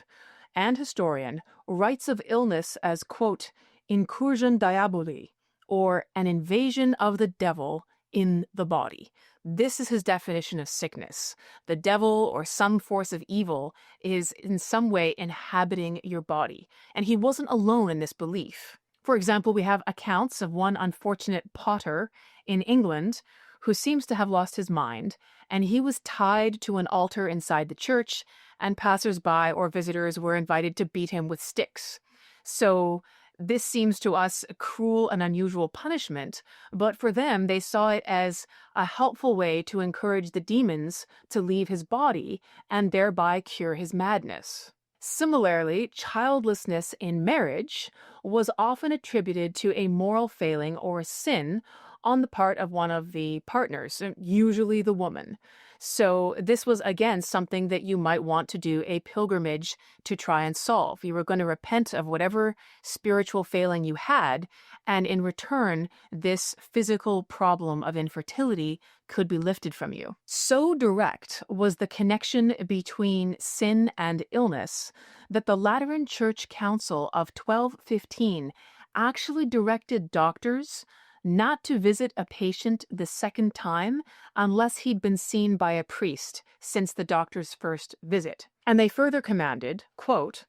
and historian, writes of illness as, quote, incursion diaboli, or an invasion of the devil in the body. This is his definition of sickness. The devil or some force of evil is in some way inhabiting your body. And he wasn't alone in this belief. For example, we have accounts of one unfortunate potter in England who seems to have lost his mind, and he was tied to an altar inside the church, and passers-by or visitors were invited to beat him with sticks. So this seems to us a cruel and unusual punishment, but for them, they saw it as a helpful way to encourage the demons to leave his body and thereby cure his madness. Similarly, childlessness in marriage was often attributed to a moral failing or sin on the part of one of the partners, usually the woman. So this was, again, something that you might want to do a pilgrimage to try and solve. You were going to repent of whatever spiritual failing you had, and in return, this physical problem of infertility could be lifted from you. So direct was the connection between sin and illness that the Lateran Church Council of 1215 actually directed doctors not to visit a patient the second time unless he'd been seen by a priest since the doctor's first visit. And they further commanded, quote,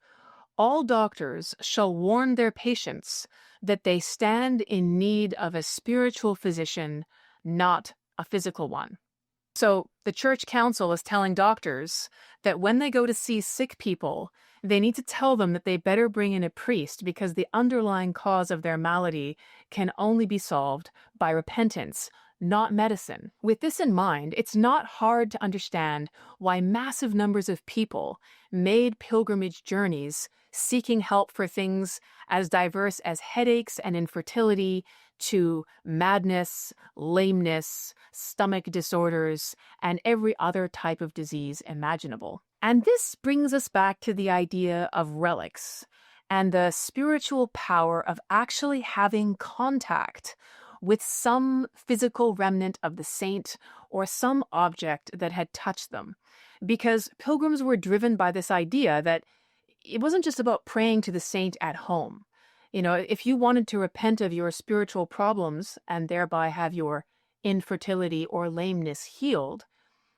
all doctors shall warn their patients that they stand in need of a spiritual physician, not a physical one. So the church council is telling doctors that when they go to see sick people, they need to tell them that they better bring in a priest because the underlying cause of their malady can only be solved by repentance, not medicine. With this in mind, it's not hard to understand why massive numbers of people made pilgrimage journeys seeking help for things as diverse as headaches and infertility to madness, lameness, stomach disorders, and every other type of disease imaginable. And this brings us back to the idea of relics and the spiritual power of actually having contact with some physical remnant of the saint or some object that had touched them. Because pilgrims were driven by this idea that it wasn't just about praying to the saint at home. You know, if you wanted to repent of your spiritual problems and thereby have your infertility or lameness healed,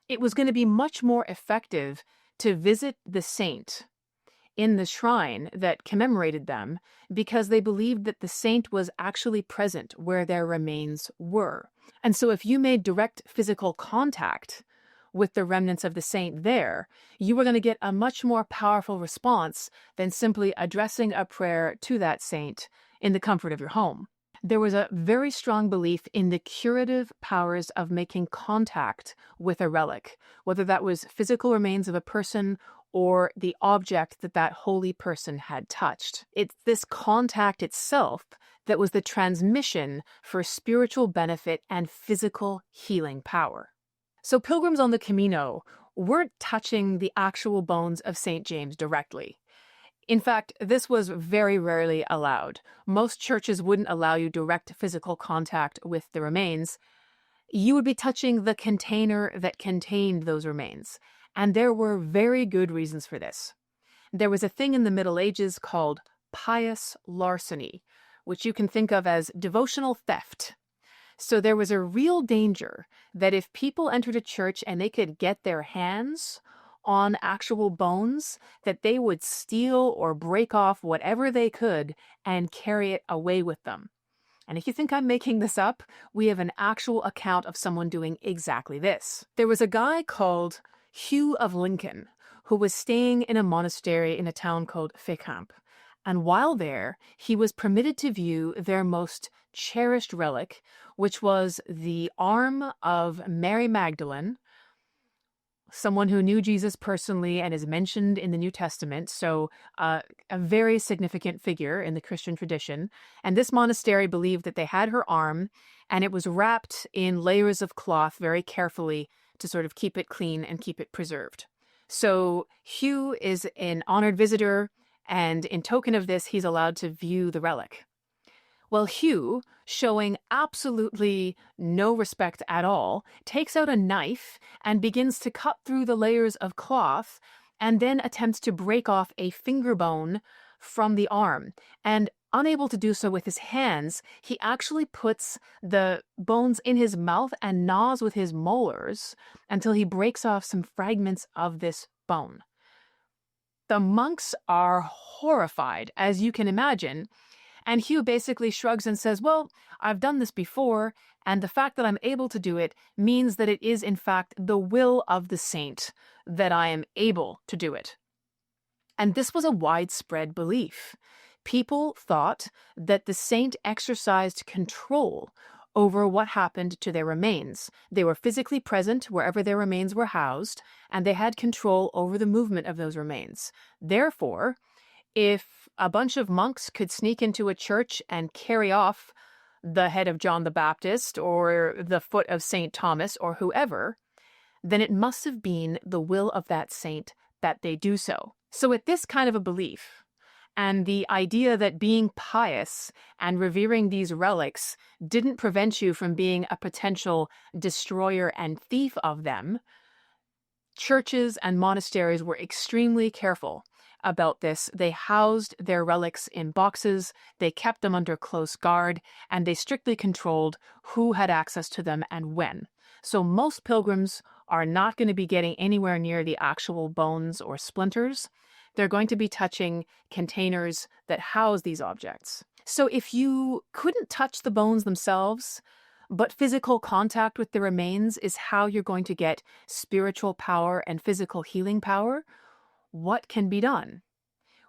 it was going to be much more effective to visit the saint in the shrine that commemorated them because they believed that the saint was actually present where their remains were. And so if you made direct physical contact with the remnants of the saint there, you were going to get a much more powerful response than simply addressing a prayer to that saint in the comfort of your home. There was a very strong belief in the curative powers of making contact with a relic, whether that was physical remains of a person or the object that that holy person had touched. It's this contact itself that was the transmission for spiritual benefit and physical healing power. So pilgrims on the Camino weren't touching the actual bones of St. James directly. In fact, this was very rarely allowed. Most churches wouldn't allow you direct physical contact with the remains. You would be touching the container that contained those remains. And there were very good reasons for this. There was a thing in the Middle Ages called pious larceny, which you can think of as devotional theft. So there was a real danger that if people entered a church and they could get their hands on actual bones, that they would steal or break off whatever they could and carry it away with them. And if you think I'm making this up, we have an actual account of someone doing exactly this. There was a guy called Hugh of Lincoln who was staying in a monastery in a town called Fécamp. And while there, he was permitted to view their most cherished relic, which was the arm of Mary Magdalene, someone who knew Jesus personally and is mentioned in the New Testament, so a very significant figure in the Christian tradition. And this monastery believed that they had her arm, and it was wrapped in layers of cloth very carefully to sort of keep it clean and keep it preserved. So Hugh is an honored visitor, and in token of this, he's allowed to view the relic. Well, Hugh, showing absolutely no respect at all, takes out a knife and begins to cut through the layers of cloth and then attempts to break off a finger bone from the arm. And unable to do so with his hands, he actually puts the bones in his mouth and gnaws with his molars until he breaks off some fragments of this bone. The monks are horrified, as you can imagine. And Hugh basically shrugs and says, well, I've done this before, and the fact that I'm able to do it means that it is, in fact, the will of the saint that I am able to do it. And this was a widespread belief. People thought that the saint exercised control over what happened to their remains. They were physically present wherever their remains were housed, and they had control over the movement of those remains. Therefore, if a bunch of monks could sneak into a church and carry off the head of John the Baptist or the foot of St. Thomas or whoever, then it must have been the will of that saint that they do so. So with this kind of a belief, and the idea that being pious and revering these relics didn't prevent you from being a potential destroyer and thief of them, churches and monasteries were extremely careful about this. They housed their relics in boxes, they kept them under close guard, and they strictly controlled who had access to them and when. So most pilgrims are not going to be getting anywhere near the actual bones or splinters. They're going to be touching containers that house these objects. So if you couldn't touch the bones themselves, but physical contact with the remains is how you're going to get spiritual power and physical healing power, what can be done?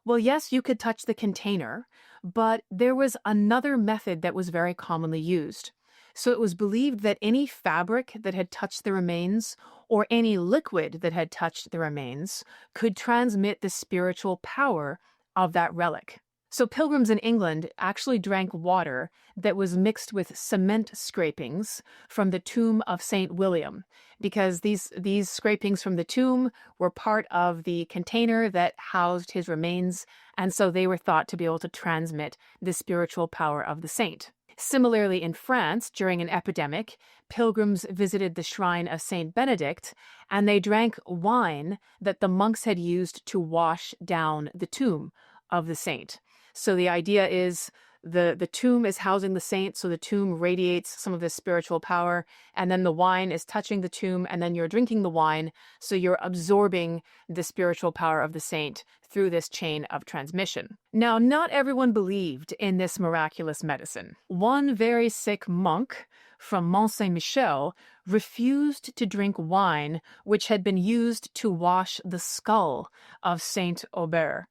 Well, yes, you could touch the container, but there was another method that was very commonly used. So it was believed that any fabric that had touched the remains or any liquid that had touched the remains could transmit the spiritual power of that relic. So pilgrims in England actually drank water that was mixed with cement scrapings from the tomb of St. William, because these scrapings from the tomb were part of the container that housed his remains, and so they were thought to be able to transmit the spiritual power of the saint. Similarly, in France, during an epidemic, pilgrims visited the shrine of Saint Benedict, and they drank wine that the monks had used to wash down the tomb of the saint. So the idea is the tomb is housing the saint, so the tomb radiates some of this spiritual power, and then the wine is touching the tomb, and then you're drinking the wine, so you're absorbing the spiritual power of the saint through this chain of transmission. Now, not everyone believed in this miraculous medicine. One very sick monk from Mont Saint-Michel refused to drink wine which had been used to wash the skull of Saint Aubert.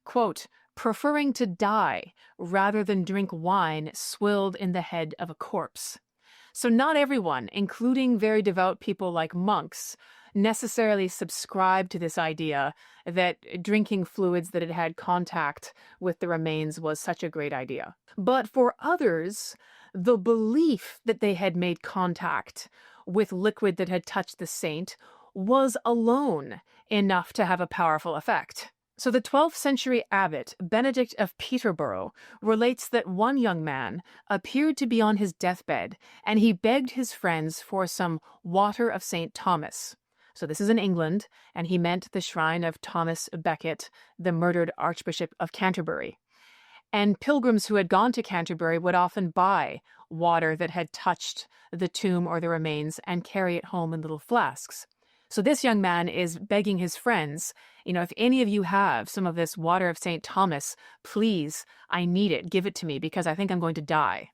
Quote, preferring to die rather than drink wine swilled in the head of a corpse. So not everyone, including very devout people like monks, necessarily subscribed to this idea that drinking fluids that had had contact with the remains was such a great idea. But for others, the belief that they had made contact with liquid that had touched the saint was alone enough to have a powerful effect. So the 12th century abbot, Benedict of Peterborough, relates that one young man appeared to be on his deathbed, and he begged his friends for some water of St. Thomas. So this is in England, and he meant the shrine of Thomas Becket, the murdered Archbishop of Canterbury. And pilgrims who had gone to Canterbury would often buy water that had touched the tomb or the remains and carry it home in little flasks. So this young man is begging his friends, if any of you have some of this water of St. Thomas, please, I need it. Give it to me because I think I'm going to die.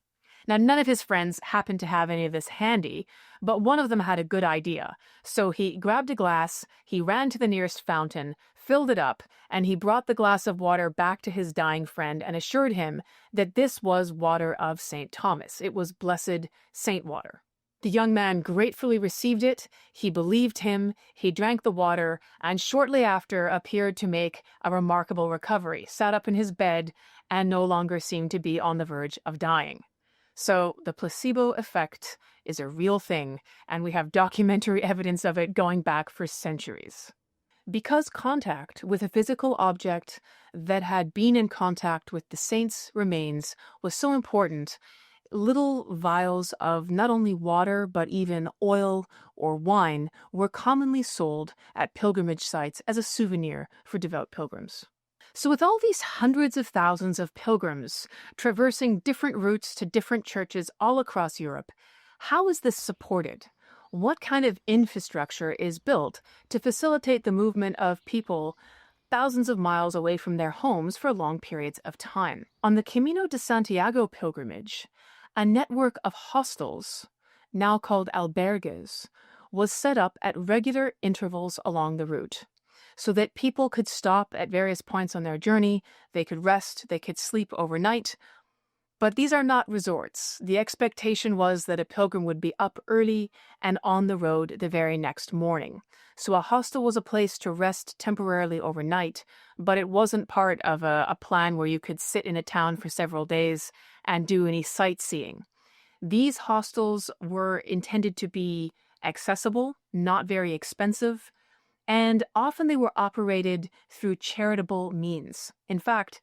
Now, none of his friends happened to have any of this handy, but one of them had a good idea. So he grabbed a glass, he ran to the nearest fountain, filled it up, and he brought the glass of water back to his dying friend and assured him that this was water of St. Thomas. It was blessed saint water. The young man gratefully received it, he believed him, he drank the water, and shortly after appeared to make a remarkable recovery, sat up in his bed, and no longer seemed to be on the verge of dying. So the placebo effect is a real thing, and we have documentary evidence of it going back for centuries. Because contact with a physical object that had been in contact with the saint's remains was so important, little vials of not only water but even oil or wine were commonly sold at pilgrimage sites as a souvenir for devout pilgrims. So with all these hundreds of thousands of pilgrims traversing different routes to different churches all across Europe, how is this supported? What kind of infrastructure is built to facilitate the movement of people thousands of miles away from their homes for long periods of time? On the Camino de Santiago pilgrimage, a network of hostels, now called albergues, was set up at regular intervals along the route, so that people could stop at various points on their journey, they could rest, they could sleep overnight. But these are not resorts. The expectation was that a pilgrim would be up early and on the road the very next morning. So a hostel was a place to rest temporarily overnight, but it wasn't part of a plan where you could sit in a town for several days and do any sightseeing. These hostels were intended to be accessible, not very expensive, and often they were operated through charitable means. In fact,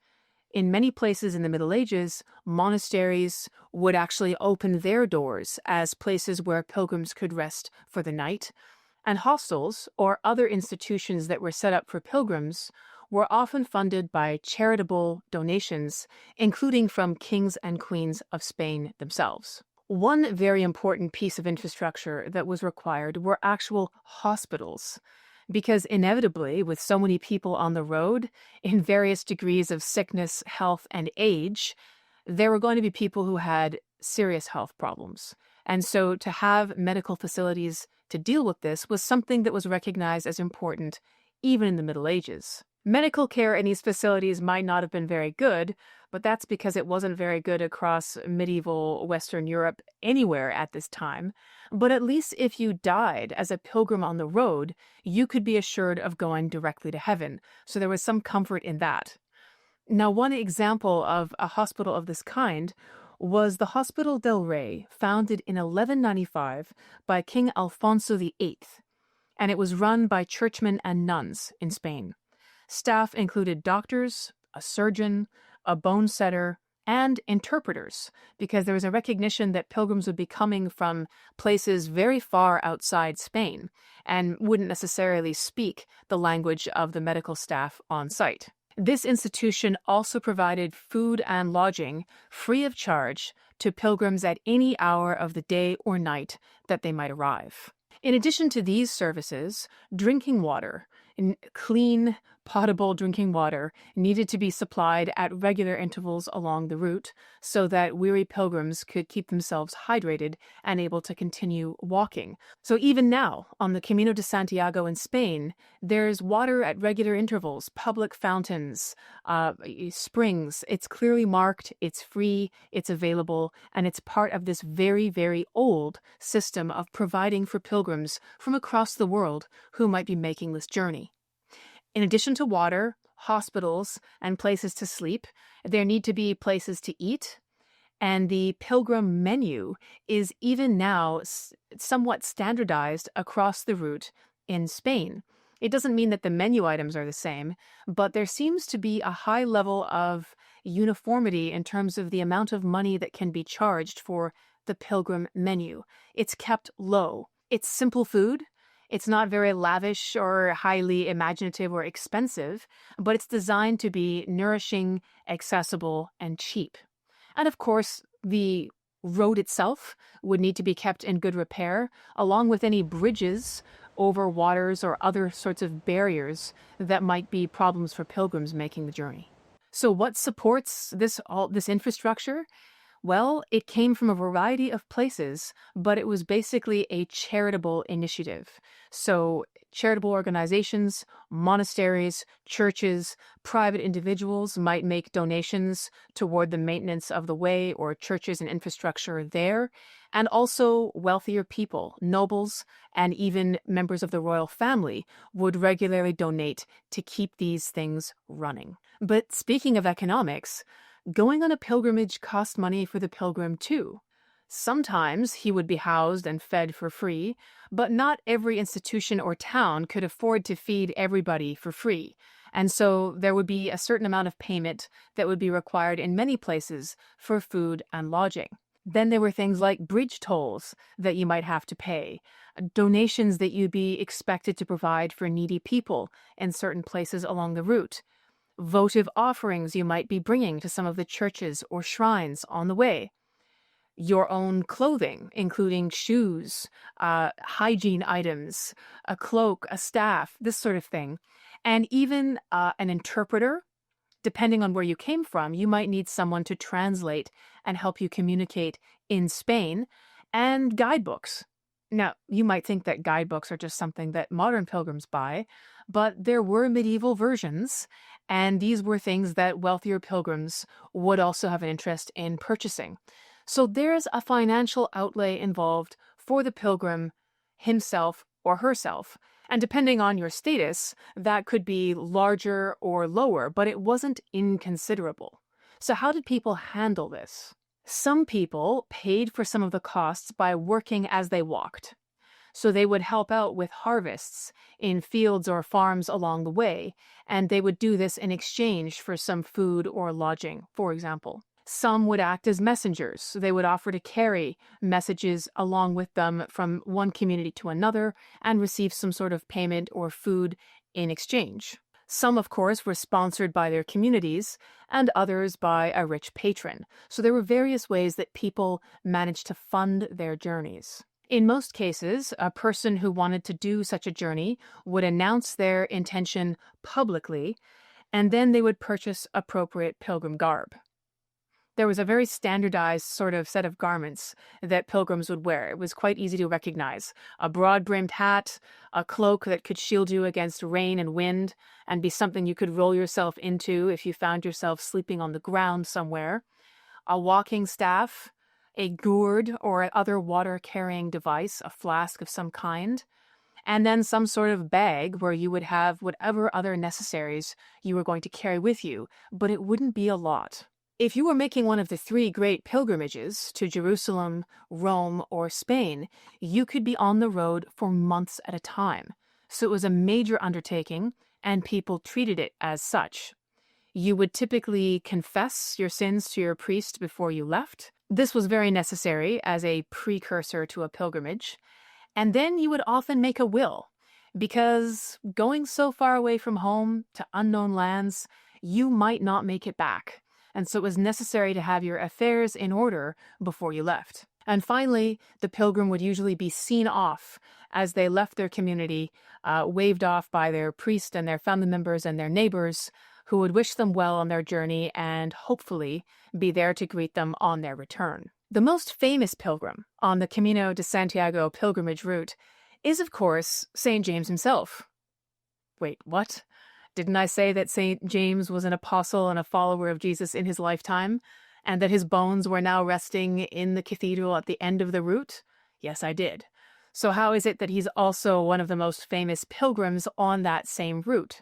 in many places in the Middle Ages, monasteries would actually open their doors as places where pilgrims could rest for the night, and hostels, or other institutions that were set up for pilgrims, were often funded by charitable donations, including from kings and queens of Spain themselves. One very important piece of infrastructure that was required were actual hospitals, because inevitably, with so many people on the road, in various degrees of sickness, health, and age, there were going to be people who had serious health problems. And so to have medical facilities to deal with this was something that was recognized as important even in the Middle Ages. Medical care in these facilities might not have been very good, but that's because it wasn't very good across medieval Western Europe anywhere at this time. But at least if you died as a pilgrim on the road, you could be assured of going directly to heaven. So there was some comfort in that. Now, one example of a hospital of this kind was the Hospital del Rey, founded in 1195 by King Alfonso VIII, and it was run by churchmen and nuns in Spain. Staff included doctors, a surgeon, a bone setter, and interpreters, because there was a recognition that pilgrims would be coming from places very far outside Spain and wouldn't necessarily speak the language of the medical staff on site. This institution also provided food and lodging free of charge to pilgrims at any hour of the day or night that they might arrive. In addition to these services, drinking water, clean, potable drinking water, needed to be supplied at regular intervals along the route so that weary pilgrims could keep themselves hydrated and able to continue walking. So even now, on the Camino de Santiago in Spain, there's water at regular intervals, public fountains, springs. It's clearly marked, it's free, it's available, and it's part of this very, very old system of providing for pilgrims from across the world who might be making this journey. In addition to water, hospitals, and places to sleep, there need to be places to eat, and the pilgrim menu is even now somewhat standardized across the route in Spain. It doesn't mean that the menu items are the same, but there seems to be a high level of uniformity in terms of the amount of money that can be charged for the pilgrim menu. It's kept low. It's simple food. It's not very lavish or highly imaginative or expensive, but it's designed to be nourishing, accessible, and cheap. And of course, the road itself would need to be kept in good repair, along with any bridges over waters or other sorts of barriers that might be problems for pilgrims making the journey. So what supports this infrastructure? Well, it came from a variety of places, but it was basically a charitable initiative. So, charitable organizations, monasteries, churches, private individuals might make donations toward the maintenance of the way or churches and infrastructure there, and also wealthier people, nobles, and even members of the royal family would regularly donate to keep these things running. But speaking of economics, going on a pilgrimage cost money for the pilgrim too. Sometimes he would be housed and fed for free, but not every institution or town could afford to feed everybody for free. And so there would be a certain amount of payment that would be required in many places for food and lodging. Then there were things like bridge tolls that you might have to pay, donations that you'd be expected to provide for needy people in certain places along the route, votive offerings you might be bringing to some of the churches or shrines on the way, your own clothing, including shoes, hygiene items, a cloak, a staff, this sort of thing, and even an interpreter. Depending on where you came from, you might need someone to translate and help you communicate in Spain, and guidebooks. Now, you might think that guidebooks are just something that modern pilgrims buy, but there were medieval versions, and these were things that wealthier pilgrims would also have an interest in purchasing. So there's a financial outlay involved for the pilgrim himself or herself. And depending on your status, that could be larger or lower, but it wasn't inconsiderable. So how did people handle this? Some people paid for some of the costs by working as they walked. So they would help out with harvests in fields or farms along the way, and they would do this in exchange for some food or lodging, for example. Some would act as messengers. They would offer to carry messages along with them from one community to another and receive some sort of payment or food in exchange. Some, of course, were sponsored by their communities and others by a rich patron. So there were various ways that people managed to fund their journeys. In most cases, a person who wanted to do such a journey would announce their intention publicly, and then they would purchase appropriate pilgrim garb. There was a very standardized sort of set of garments that pilgrims would wear. It was quite easy to recognize. A broad-brimmed hat, a cloak that could shield you against rain and wind, and be something you could roll yourself into if you found yourself sleeping on the ground somewhere. A walking staff, a gourd or other water-carrying device, a flask of some kind, and then some sort of bag where you would have whatever other necessaries you were going to carry with you, but it wouldn't be a lot. If you were making one of the 3 great pilgrimages to Jerusalem, Rome, or Spain, you could be on the road for months at a time. So it was a major undertaking, and people treated it as such. You would typically confess your sins to your priest before you left. This was very necessary as a precursor to a pilgrimage. And then you would often make a will, because going so far away from home to unknown lands, you might not make it back. And so it was necessary to have your affairs in order before you left. And finally, the pilgrim would usually be seen off as they left their community, waved off by their priest and their family members and their neighbors, who would wish them well on their journey and hopefully be there to greet them on their return. The most famous pilgrim on the Camino de Santiago pilgrimage route is, of course, St. James himself. Wait, what? Didn't I say that St. James was an apostle and a follower of Jesus in his lifetime, and that his bones were now resting in the cathedral at the end of the route? Yes, I did. So how is it that he's also one of the most famous pilgrims on that same route?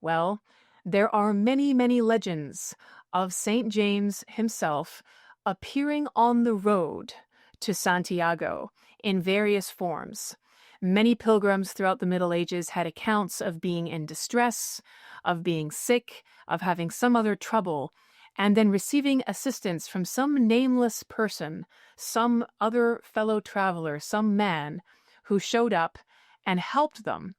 Well, there are many, many legends of St. James himself appearing on the road to Santiago in various forms. Many pilgrims throughout the Middle Ages had accounts of being in distress, of being sick, of having some other trouble, and then receiving assistance from some nameless person, some other fellow traveler, some man who showed up and helped them.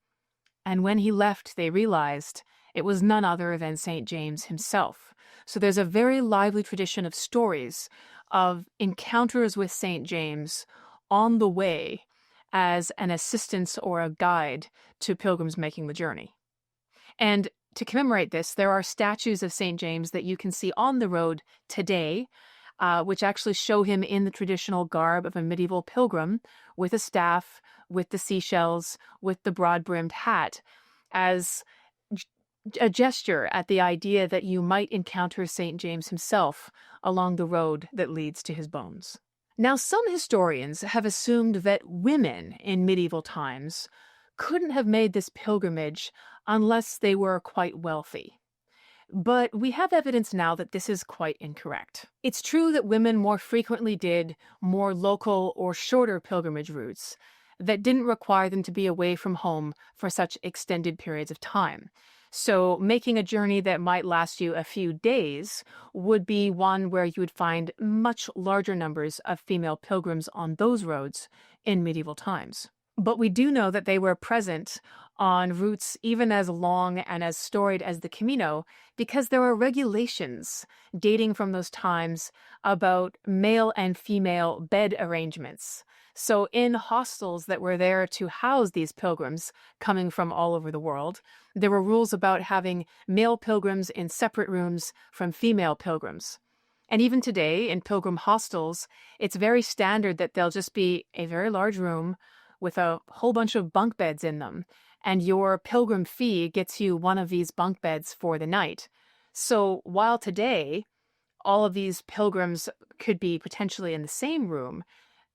And when he left, they realized it was none other than St. James himself. So there's a very lively tradition of stories of encounters with St. James on the way as an assistance or a guide to pilgrims making the journey. And to commemorate this, there are statues of St. James that you can see on the road today, which actually show him in the traditional garb of a medieval pilgrim with a staff, with the seashells, with the broad-brimmed hat, as a gesture at the idea that you might encounter St. James himself along the road that leads to his bones. Now, some historians have assumed that women in medieval times couldn't have made this pilgrimage unless they were quite wealthy. But we have evidence now that this is quite incorrect. It's true that women more frequently did more local or shorter pilgrimage routes that didn't require them to be away from home for such extended periods of time. So making a journey that might last you a few days would be one where you would find much larger numbers of female pilgrims on those roads in medieval times. But we do know that they were present on routes even as long and as storied as the Camino, because there are regulations dating from those times about male and female bed arrangements. So in hostels that were there to house these pilgrims coming from all over the world, there were rules about having male pilgrims in separate rooms from female pilgrims. And even today, in pilgrim hostels, it's very standard that there'll just be a very large room with a whole bunch of bunk beds in them, and your pilgrim fee gets you one of these bunk beds for the night. So while today all of these pilgrims could be potentially in the same room,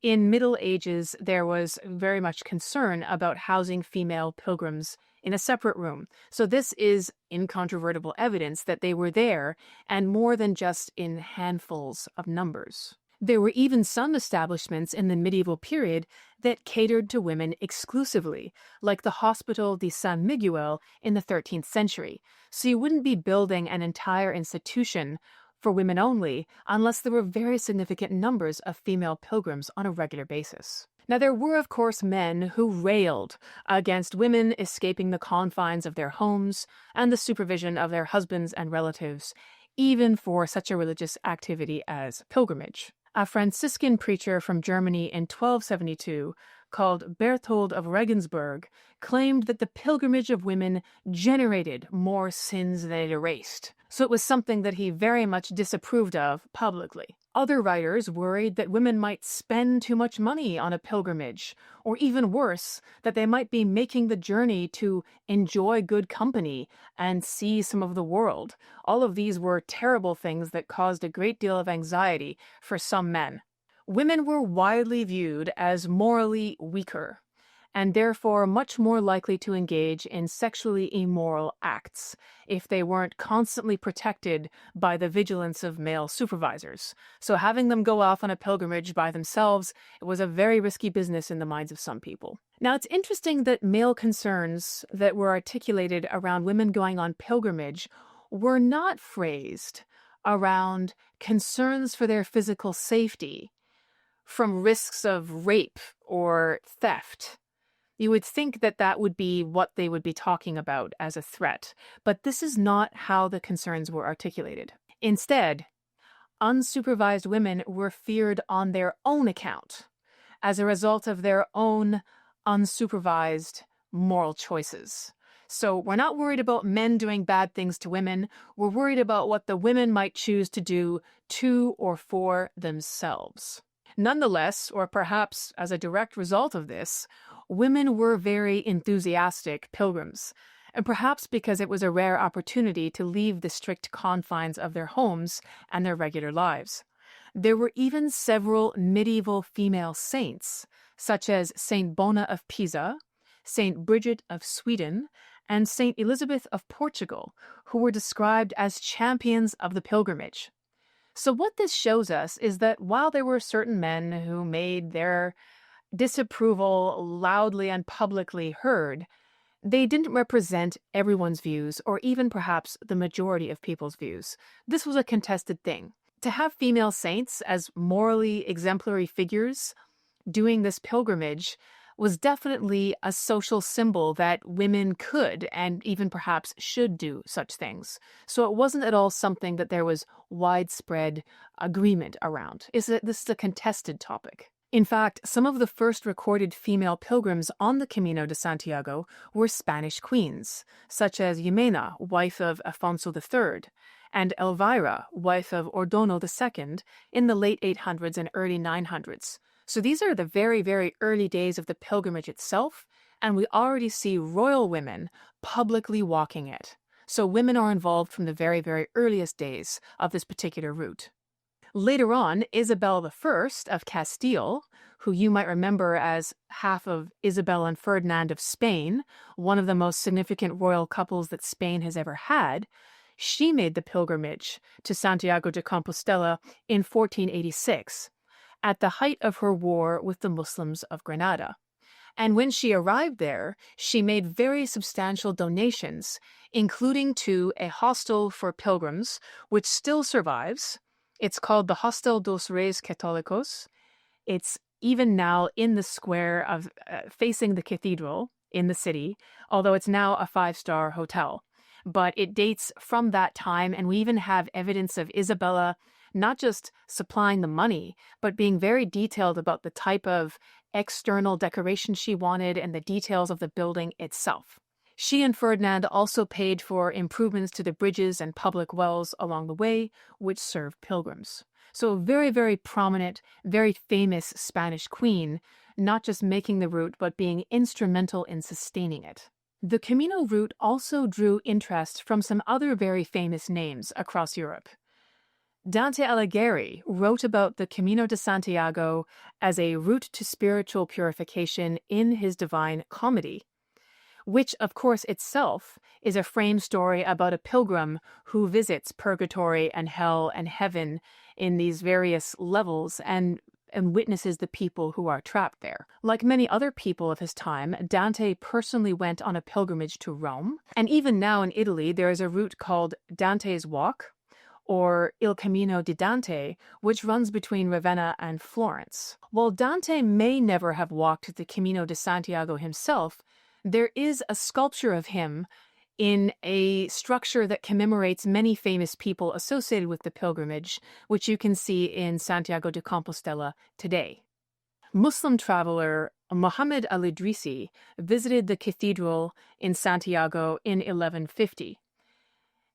in Middle Ages there was very much concern about housing female pilgrims in a separate room. So this is incontrovertible evidence that they were there, and more than just in handfuls of numbers. There were even some establishments in the medieval period that catered to women exclusively, like the Hospital de San Miguel in the 13th century. So you wouldn't be building an entire institution for women only unless there were very significant numbers of female pilgrims on a regular basis. Now, there were, of course, men who railed against women escaping the confines of their homes and the supervision of their husbands and relatives, even for such a religious activity as pilgrimage. A Franciscan preacher from Germany in 1272, called Berthold of Regensburg, claimed that the pilgrimage of women generated more sins than it erased. So it was something that he very much disapproved of publicly. Other writers worried that women might spend too much money on a pilgrimage, or even worse, that they might be making the journey to enjoy good company and see some of the world. All of these were terrible things that caused a great deal of anxiety for some men. Women were widely viewed as morally weaker, and therefore much more likely to engage in sexually immoral acts if they weren't constantly protected by the vigilance of male supervisors. So having them go off on a pilgrimage by themselves, it was a very risky business in the minds of some people. Now, it's interesting that male concerns that were articulated around women going on pilgrimage were not phrased around concerns for their physical safety from risks of rape or theft. You would think that that would be what they would be talking about as a threat, but this is not how the concerns were articulated. Instead, unsupervised women were feared on their own account, as a result of their own unsupervised moral choices. So we're not worried about men doing bad things to women, we're worried about what the women might choose to do to or for themselves. Nonetheless, or perhaps as a direct result of this, women were very enthusiastic pilgrims, and perhaps because it was a rare opportunity to leave the strict confines of their homes and their regular lives. There were even several medieval female saints, such as Saint Bona of Pisa, Saint Bridget of Sweden, and Saint Elizabeth of Portugal, who were described as champions of the pilgrimage. So what this shows us is that while there were certain men who made their disapproval loudly and publicly heard, they didn't represent everyone's views or even perhaps the majority of people's views. This was a contested thing. To have female saints as morally exemplary figures doing this pilgrimage was definitely a social symbol that women could and even perhaps should do such things. So it wasn't at all something that there was widespread agreement around. This is a contested topic. In fact, some of the first recorded female pilgrims on the Camino de Santiago were Spanish queens, such as Jimena, wife of Afonso III, and Elvira, wife of Ordono II, in the late 800s and early 900s. So these are the very, very early days of the pilgrimage itself, and we already see royal women publicly walking it. So women are involved from the very, very earliest days of this particular route. Later on, Isabel I of Castile, who you might remember as half of Isabel and Ferdinand of Spain, one of the most significant royal couples that Spain has ever had, she made the pilgrimage to Santiago de Compostela in 1486, at the height of her war with the Muslims of Granada. And when she arrived there, she made very substantial donations, including to a hostel for pilgrims, which still survives. It's called the Hostel dos Reis Católicos. It's even now in the square of facing the cathedral in the city, although it's now a 5-star hotel. But it dates from that time, and we even have evidence of Isabella not just supplying the money, but being very detailed about the type of external decoration she wanted and the details of the building itself. She and Ferdinand also paid for improvements to the bridges and public wells along the way, which served pilgrims. So a very, very prominent, very famous Spanish queen, not just making the route, but being instrumental in sustaining it. The Camino route also drew interest from some other very famous names across Europe. Dante Alighieri wrote about the Camino de Santiago as a route to spiritual purification in his Divine Comedy, which, of course, itself is a frame story about a pilgrim who visits purgatory and hell and heaven in these various levels and witnesses the people who are trapped there. Like many other people of his time, Dante personally went on a pilgrimage to Rome, and even now in Italy there is a route called Dante's Walk, or Il Camino di Dante, which runs between Ravenna and Florence. While Dante may never have walked the Camino de Santiago himself, there is a sculpture of him in a structure that commemorates many famous people associated with the pilgrimage, which you can see in Santiago de Compostela today. Muslim traveler Muhammad al-Idrisi visited the cathedral in Santiago in 1150.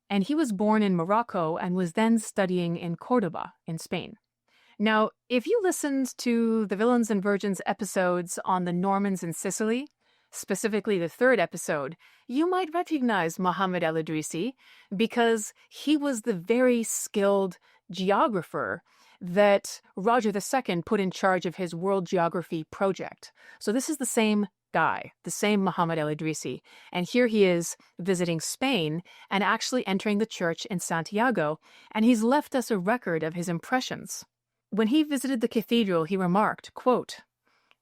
And he was born in Morocco and was then studying in Cordoba in Spain. Now, if you listened to the Villains and Virgins episodes on the Normans in Sicily, specifically the 3rd episode, you might recognize Muhammad al-Idrisi because he was the very skilled geographer that Roger II put in charge of his world geography project. So this is the same guy, the same Muhammad al-Idrisi, and here he is visiting Spain and actually entering the church in Santiago, and he's left us a record of his impressions. When he visited the cathedral, he remarked, quote,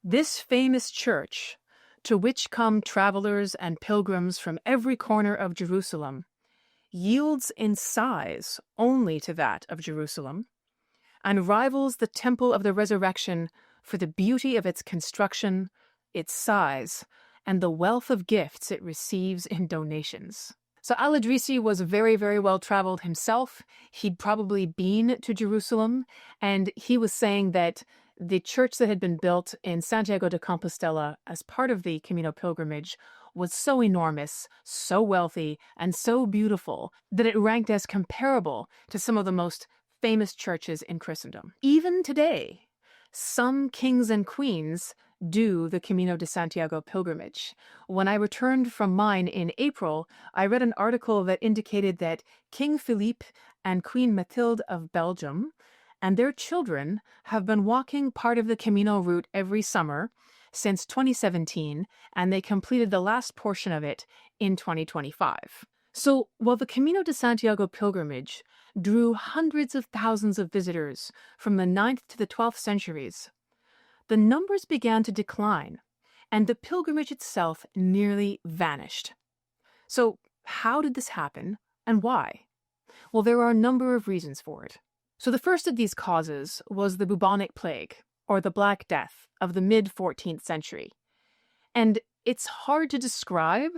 "This famous church, to which come travelers and pilgrims from every corner of Jerusalem, yields in size only to that of Jerusalem, and rivals the temple of the resurrection for the beauty of its construction, its size, and the wealth of gifts it receives in donations." So al-Idrisi was very, very well traveled himself. He'd probably been to Jerusalem, and he was saying that the church that had been built in Santiago de Compostela as part of the Camino pilgrimage was so enormous, so wealthy, and so beautiful that it ranked as comparable to some of the most famous churches in Christendom. Even today, some kings and queens do the Camino de Santiago pilgrimage. When I returned from mine in April, I read an article that indicated that King Philippe and Queen Mathilde of Belgium and their children have been walking part of the Camino route every summer since 2017, and they completed the last portion of it in 2025. So while the Camino de Santiago pilgrimage drew hundreds of thousands of visitors from the 9th to the 12th centuries, the numbers began to decline, and the pilgrimage itself nearly vanished. So how did this happen, and why? Well, there are a number of reasons for it. So the first of these causes was the bubonic plague, or the Black Death, of the mid-14th century. And it's hard to describe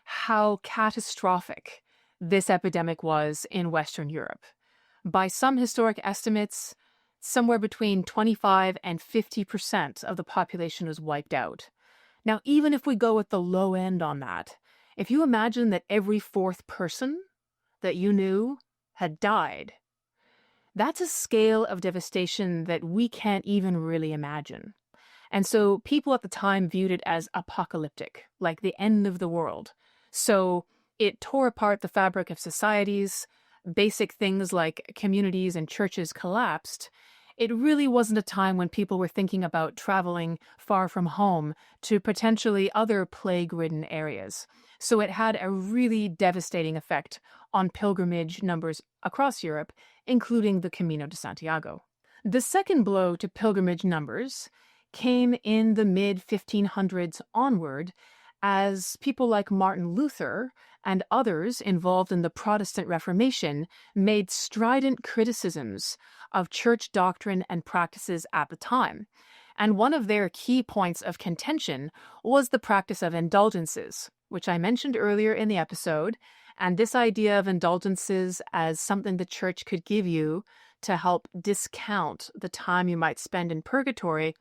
how catastrophic this epidemic was in Western Europe. By some historic estimates, somewhere between 25 and 50% of the population was wiped out. Now, even if we go at the low end on that, if you imagine that every fourth person that you knew had died, that's a scale of devastation that we can't even really imagine. And so people at the time viewed it as apocalyptic, like the end of the world. So it tore apart the fabric of societies. Basic things like communities and churches collapsed. It really wasn't a time when people were thinking about traveling far from home to potentially other plague-ridden areas. So it had a really devastating effect on pilgrimage numbers across Europe, including the Camino de Santiago. The second blow to pilgrimage numbers came in the mid-1500s onward as people like Martin Luther and others involved in the Protestant Reformation made strident criticisms of church doctrine and practices at the time. And one of their key points of contention was the practice of indulgences, which I mentioned earlier in the episode. And this idea of indulgences as something the church could give you to help discount the time you might spend in purgatory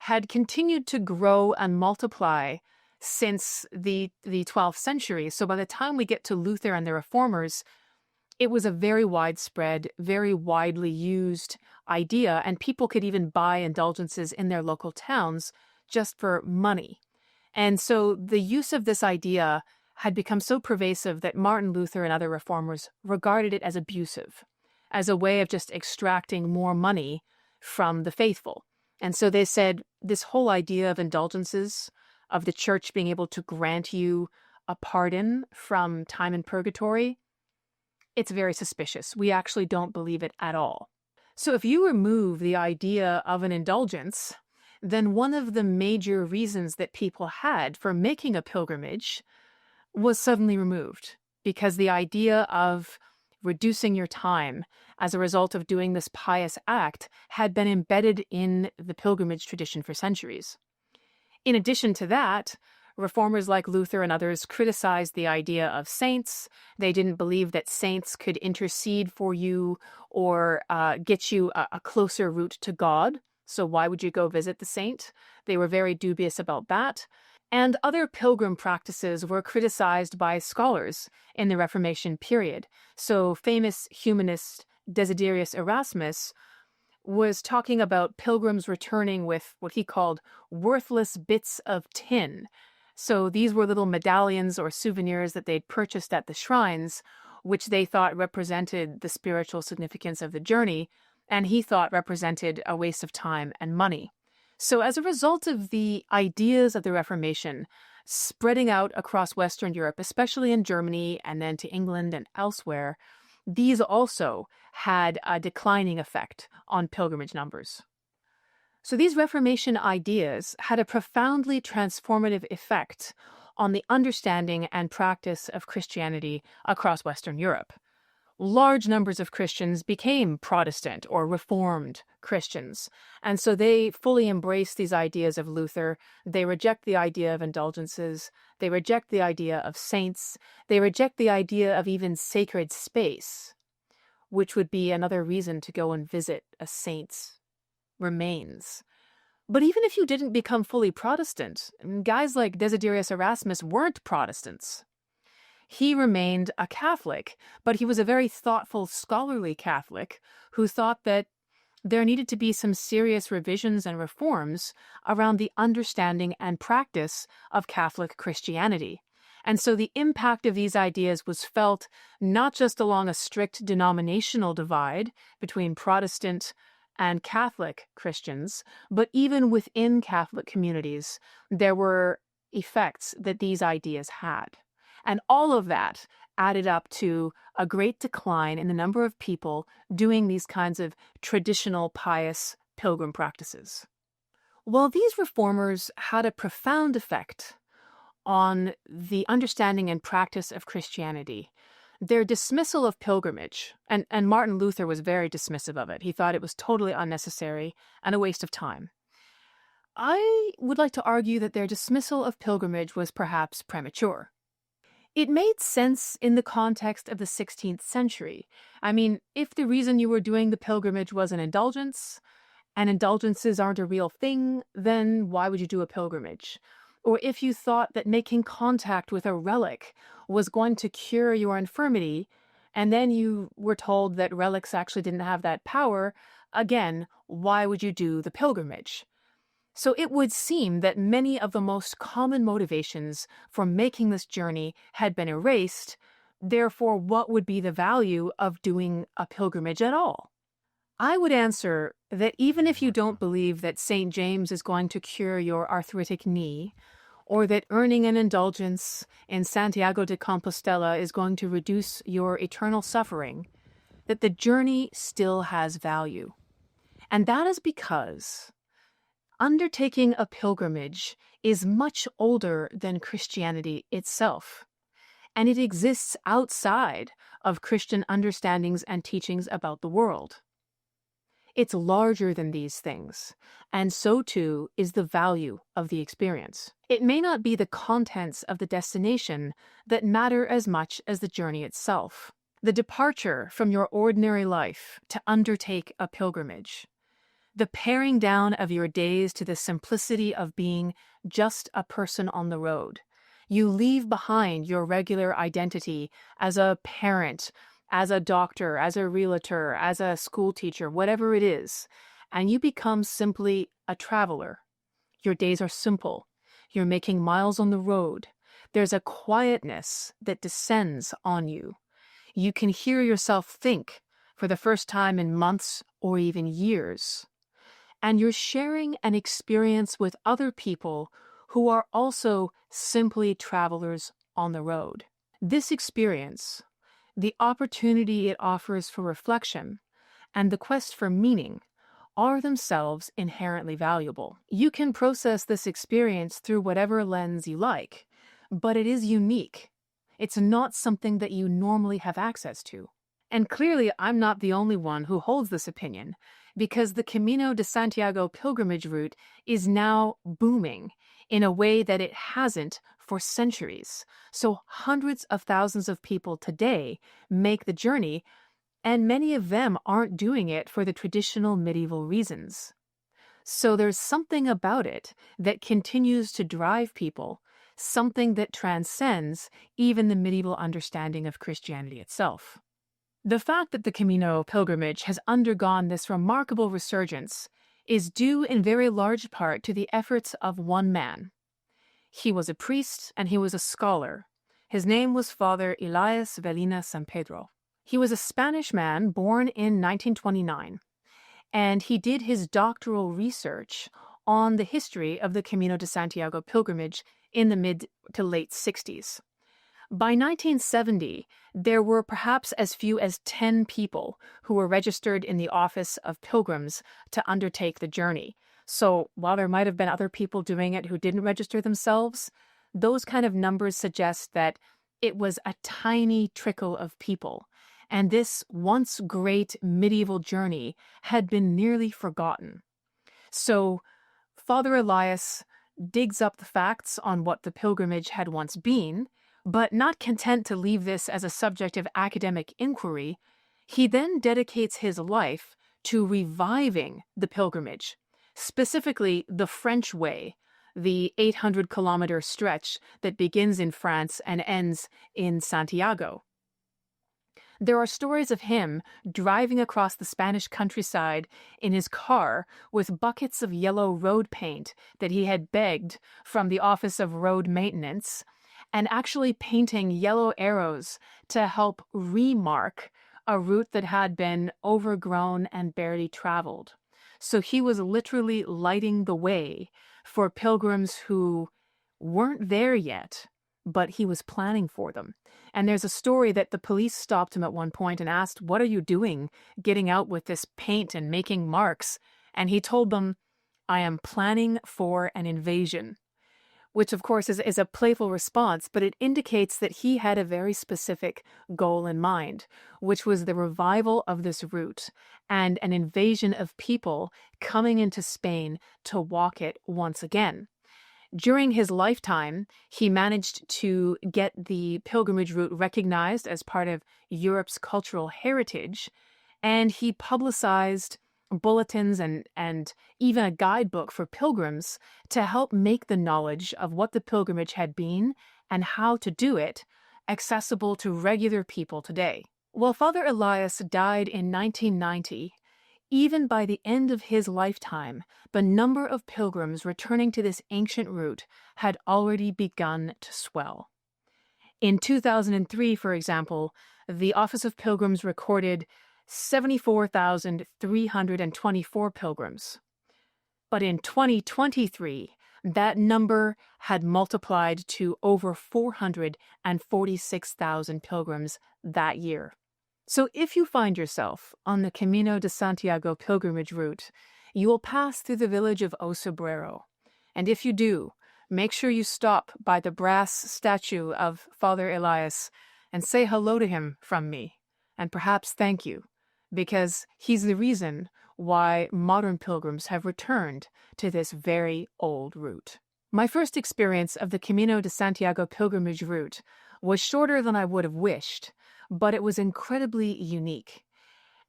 had continued to grow and multiply since the 12th century. So by the time we get to Luther and the Reformers, it was a very widespread, very widely used idea, and people could even buy indulgences in their local towns just for money. And so the use of this idea had become so pervasive that Martin Luther and other reformers regarded it as abusive, as a way of just extracting more money from the faithful. And so they said this whole idea of indulgences, of the church being able to grant you a pardon from time in purgatory, it's very suspicious. We actually don't believe it at all. So if you remove the idea of an indulgence, then one of the major reasons that people had for making a pilgrimage was suddenly removed, because the idea of reducing your time as a result of doing this pious act had been embedded in the pilgrimage tradition for centuries. In addition to that, reformers like Luther and others criticized the idea of saints. They didn't believe that saints could intercede for you or get you a closer route to God. So why would you go visit the saint? They were very dubious about that. And other pilgrim practices were criticized by scholars in the Reformation period. So famous humanist Desiderius Erasmus was talking about pilgrims returning with what he called worthless bits of tin. So these were little medallions or souvenirs that they'd purchased at the shrines, which they thought represented the spiritual significance of the journey, and he thought represented a waste of time and money. So as a result of the ideas of the Reformation spreading out across Western Europe, especially in Germany and then to England and elsewhere, these also had a declining effect on pilgrimage numbers. So these Reformation ideas had a profoundly transformative effect on the understanding and practice of Christianity across Western Europe. Large numbers of Christians became Protestant or Reformed Christians, and so they fully embrace these ideas of Luther. They reject the idea of indulgences. They reject the idea of saints. They reject the idea of even sacred space, which would be another reason to go and visit a saint's remains. But even if you didn't become fully Protestant, guys like Desiderius Erasmus weren't Protestants. He remained a Catholic, but he was a very thoughtful, scholarly Catholic who thought that there needed to be some serious revisions and reforms around the understanding and practice of Catholic Christianity. And so the impact of these ideas was felt not just along a strict denominational divide between Protestant and Catholic Christians, but even within Catholic communities, there were effects that these ideas had. And all of that added up to a great decline in the number of people doing these kinds of traditional pious pilgrim practices. While these reformers had a profound effect on the understanding and practice of Christianity, their dismissal of pilgrimage, and Martin Luther was very dismissive of it. He thought it was totally unnecessary and a waste of time. I would like to argue that their dismissal of pilgrimage was perhaps premature. It made sense in the context of the 16th century. I mean, if the reason you were doing the pilgrimage was an indulgence, and indulgences aren't a real thing, then why would you do a pilgrimage? Or if you thought that making contact with a relic was going to cure your infirmity, and then you were told that relics actually didn't have that power, again, why would you do the pilgrimage? So it would seem that many of the most common motivations for making this journey had been erased. Therefore, what would be the value of doing a pilgrimage at all? I would answer that even if you don't believe that St. James is going to cure your arthritic knee, or that earning an indulgence in Santiago de Compostela is going to reduce your eternal suffering, that the journey still has value. And that is because undertaking a pilgrimage is much older than Christianity itself, and it exists outside of Christian understandings and teachings about the world. It's larger than these things, and so too is the value of the experience. It may not be the contents of the destination that matter as much as the journey itself. The departure from your ordinary life to undertake a pilgrimage. The paring down of your days to the simplicity of being just a person on the road. You leave behind your regular identity as a parent, as a doctor, as a realtor, as a school teacher, whatever it is, and you become simply a traveler. Your days are simple. You're making miles on the road. There's a quietness that descends on you. You can hear yourself think for the first time in months or even years. And you're sharing an experience with other people who are also simply travelers on the road. This experience, the opportunity it offers for reflection, and the quest for meaning are themselves inherently valuable. You can process this experience through whatever lens you like, but it is unique. It's not something that you normally have access to. And clearly, I'm not the only one who holds this opinion, because the Camino de Santiago pilgrimage route is now booming in a way that it hasn't for centuries. So hundreds of thousands of people today make the journey, and many of them aren't doing it for the traditional medieval reasons. So there's something about it that continues to drive people, something that transcends even the medieval understanding of Christianity itself. The fact that the Camino pilgrimage has undergone this remarkable resurgence is due in very large part to the efforts of one man. He was a priest and he was a scholar. His name was Father Elias Velina San Pedro. He was a Spanish man born in 1929, and he did his doctoral research on the history of the Camino de Santiago pilgrimage in the mid to late 60s. By 1970, there were perhaps as few as 10 people who were registered in the office of pilgrims to undertake the journey. So while there might have been other people doing it who didn't register themselves, those kind of numbers suggest that it was a tiny trickle of people. And this once great medieval journey had been nearly forgotten. So Father Elias digs up the facts on what the pilgrimage had once been, but not content to leave this as a subject of academic inquiry, he then dedicates his life to reviving the pilgrimage, specifically the French way, the 800-kilometer stretch that begins in France and ends in Santiago. There are stories of him driving across the Spanish countryside in his car with buckets of yellow road paint that he had begged from the Office of Road Maintenance, and actually painting yellow arrows to help remark a route that had been overgrown and barely traveled. So he was literally lighting the way for pilgrims who weren't there yet, but he was planning for them. And there's a story that the police stopped him at one point and asked, "What are you doing getting out with this paint and making marks?" And he told them, "I am planning for an invasion," which of course is a playful response, but it indicates that he had a very specific goal in mind, which was the revival of this route and an invasion of people coming into Spain to walk it once again. During his lifetime, he managed to get the pilgrimage route recognized as part of Europe's cultural heritage, and he publicized bulletins and even a guidebook for pilgrims to help make the knowledge of what the pilgrimage had been and how to do it accessible to regular people today. While Father Elias died in 1990, even by the end of his lifetime, the number of pilgrims returning to this ancient route had already begun to swell. In 2003, for example, the Office of Pilgrims recorded 74,324 pilgrims. But in 2023, that number had multiplied to over 446,000 pilgrims that year. So if you find yourself on the Camino de Santiago pilgrimage route, you will pass through the village of Osobrero. And if you do, make sure you stop by the brass statue of Father Elias and say hello to him from me, and perhaps thank you, because he's the reason why modern pilgrims have returned to this very old route. My first experience of the Camino de Santiago pilgrimage route was shorter than I would have wished, but it was incredibly unique.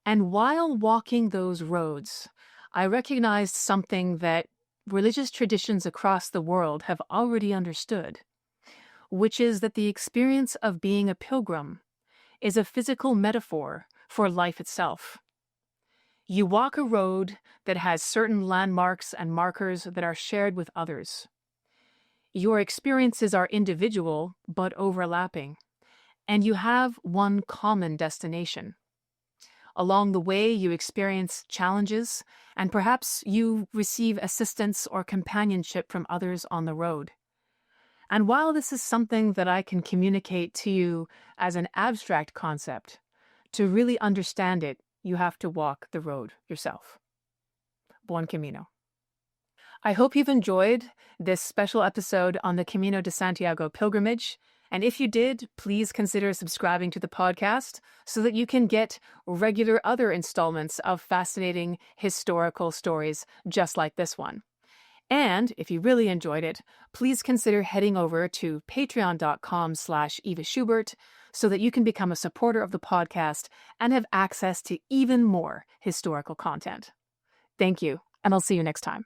And while walking those roads, I recognized something that religious traditions across the world have already understood, which is that the experience of being a pilgrim is a physical metaphor for life itself. You walk a road that has certain landmarks and markers that are shared with others. Your experiences are individual but overlapping, and you have one common destination. Along the way, you experience challenges, and perhaps you receive assistance or companionship from others on the road. And while this is something that I can communicate to you as an abstract concept, to really understand it, you have to walk the road yourself. Buen Camino. I hope you've enjoyed this special episode on the Camino de Santiago pilgrimage. And if you did, please consider subscribing to the podcast so that you can get regular other installments of fascinating historical stories just like this one. And if you really enjoyed it, please consider heading over to patreon.com/Eva Schubert so that you can become a supporter of the podcast and have access to even more historical content. Thank you, and I'll see you next time.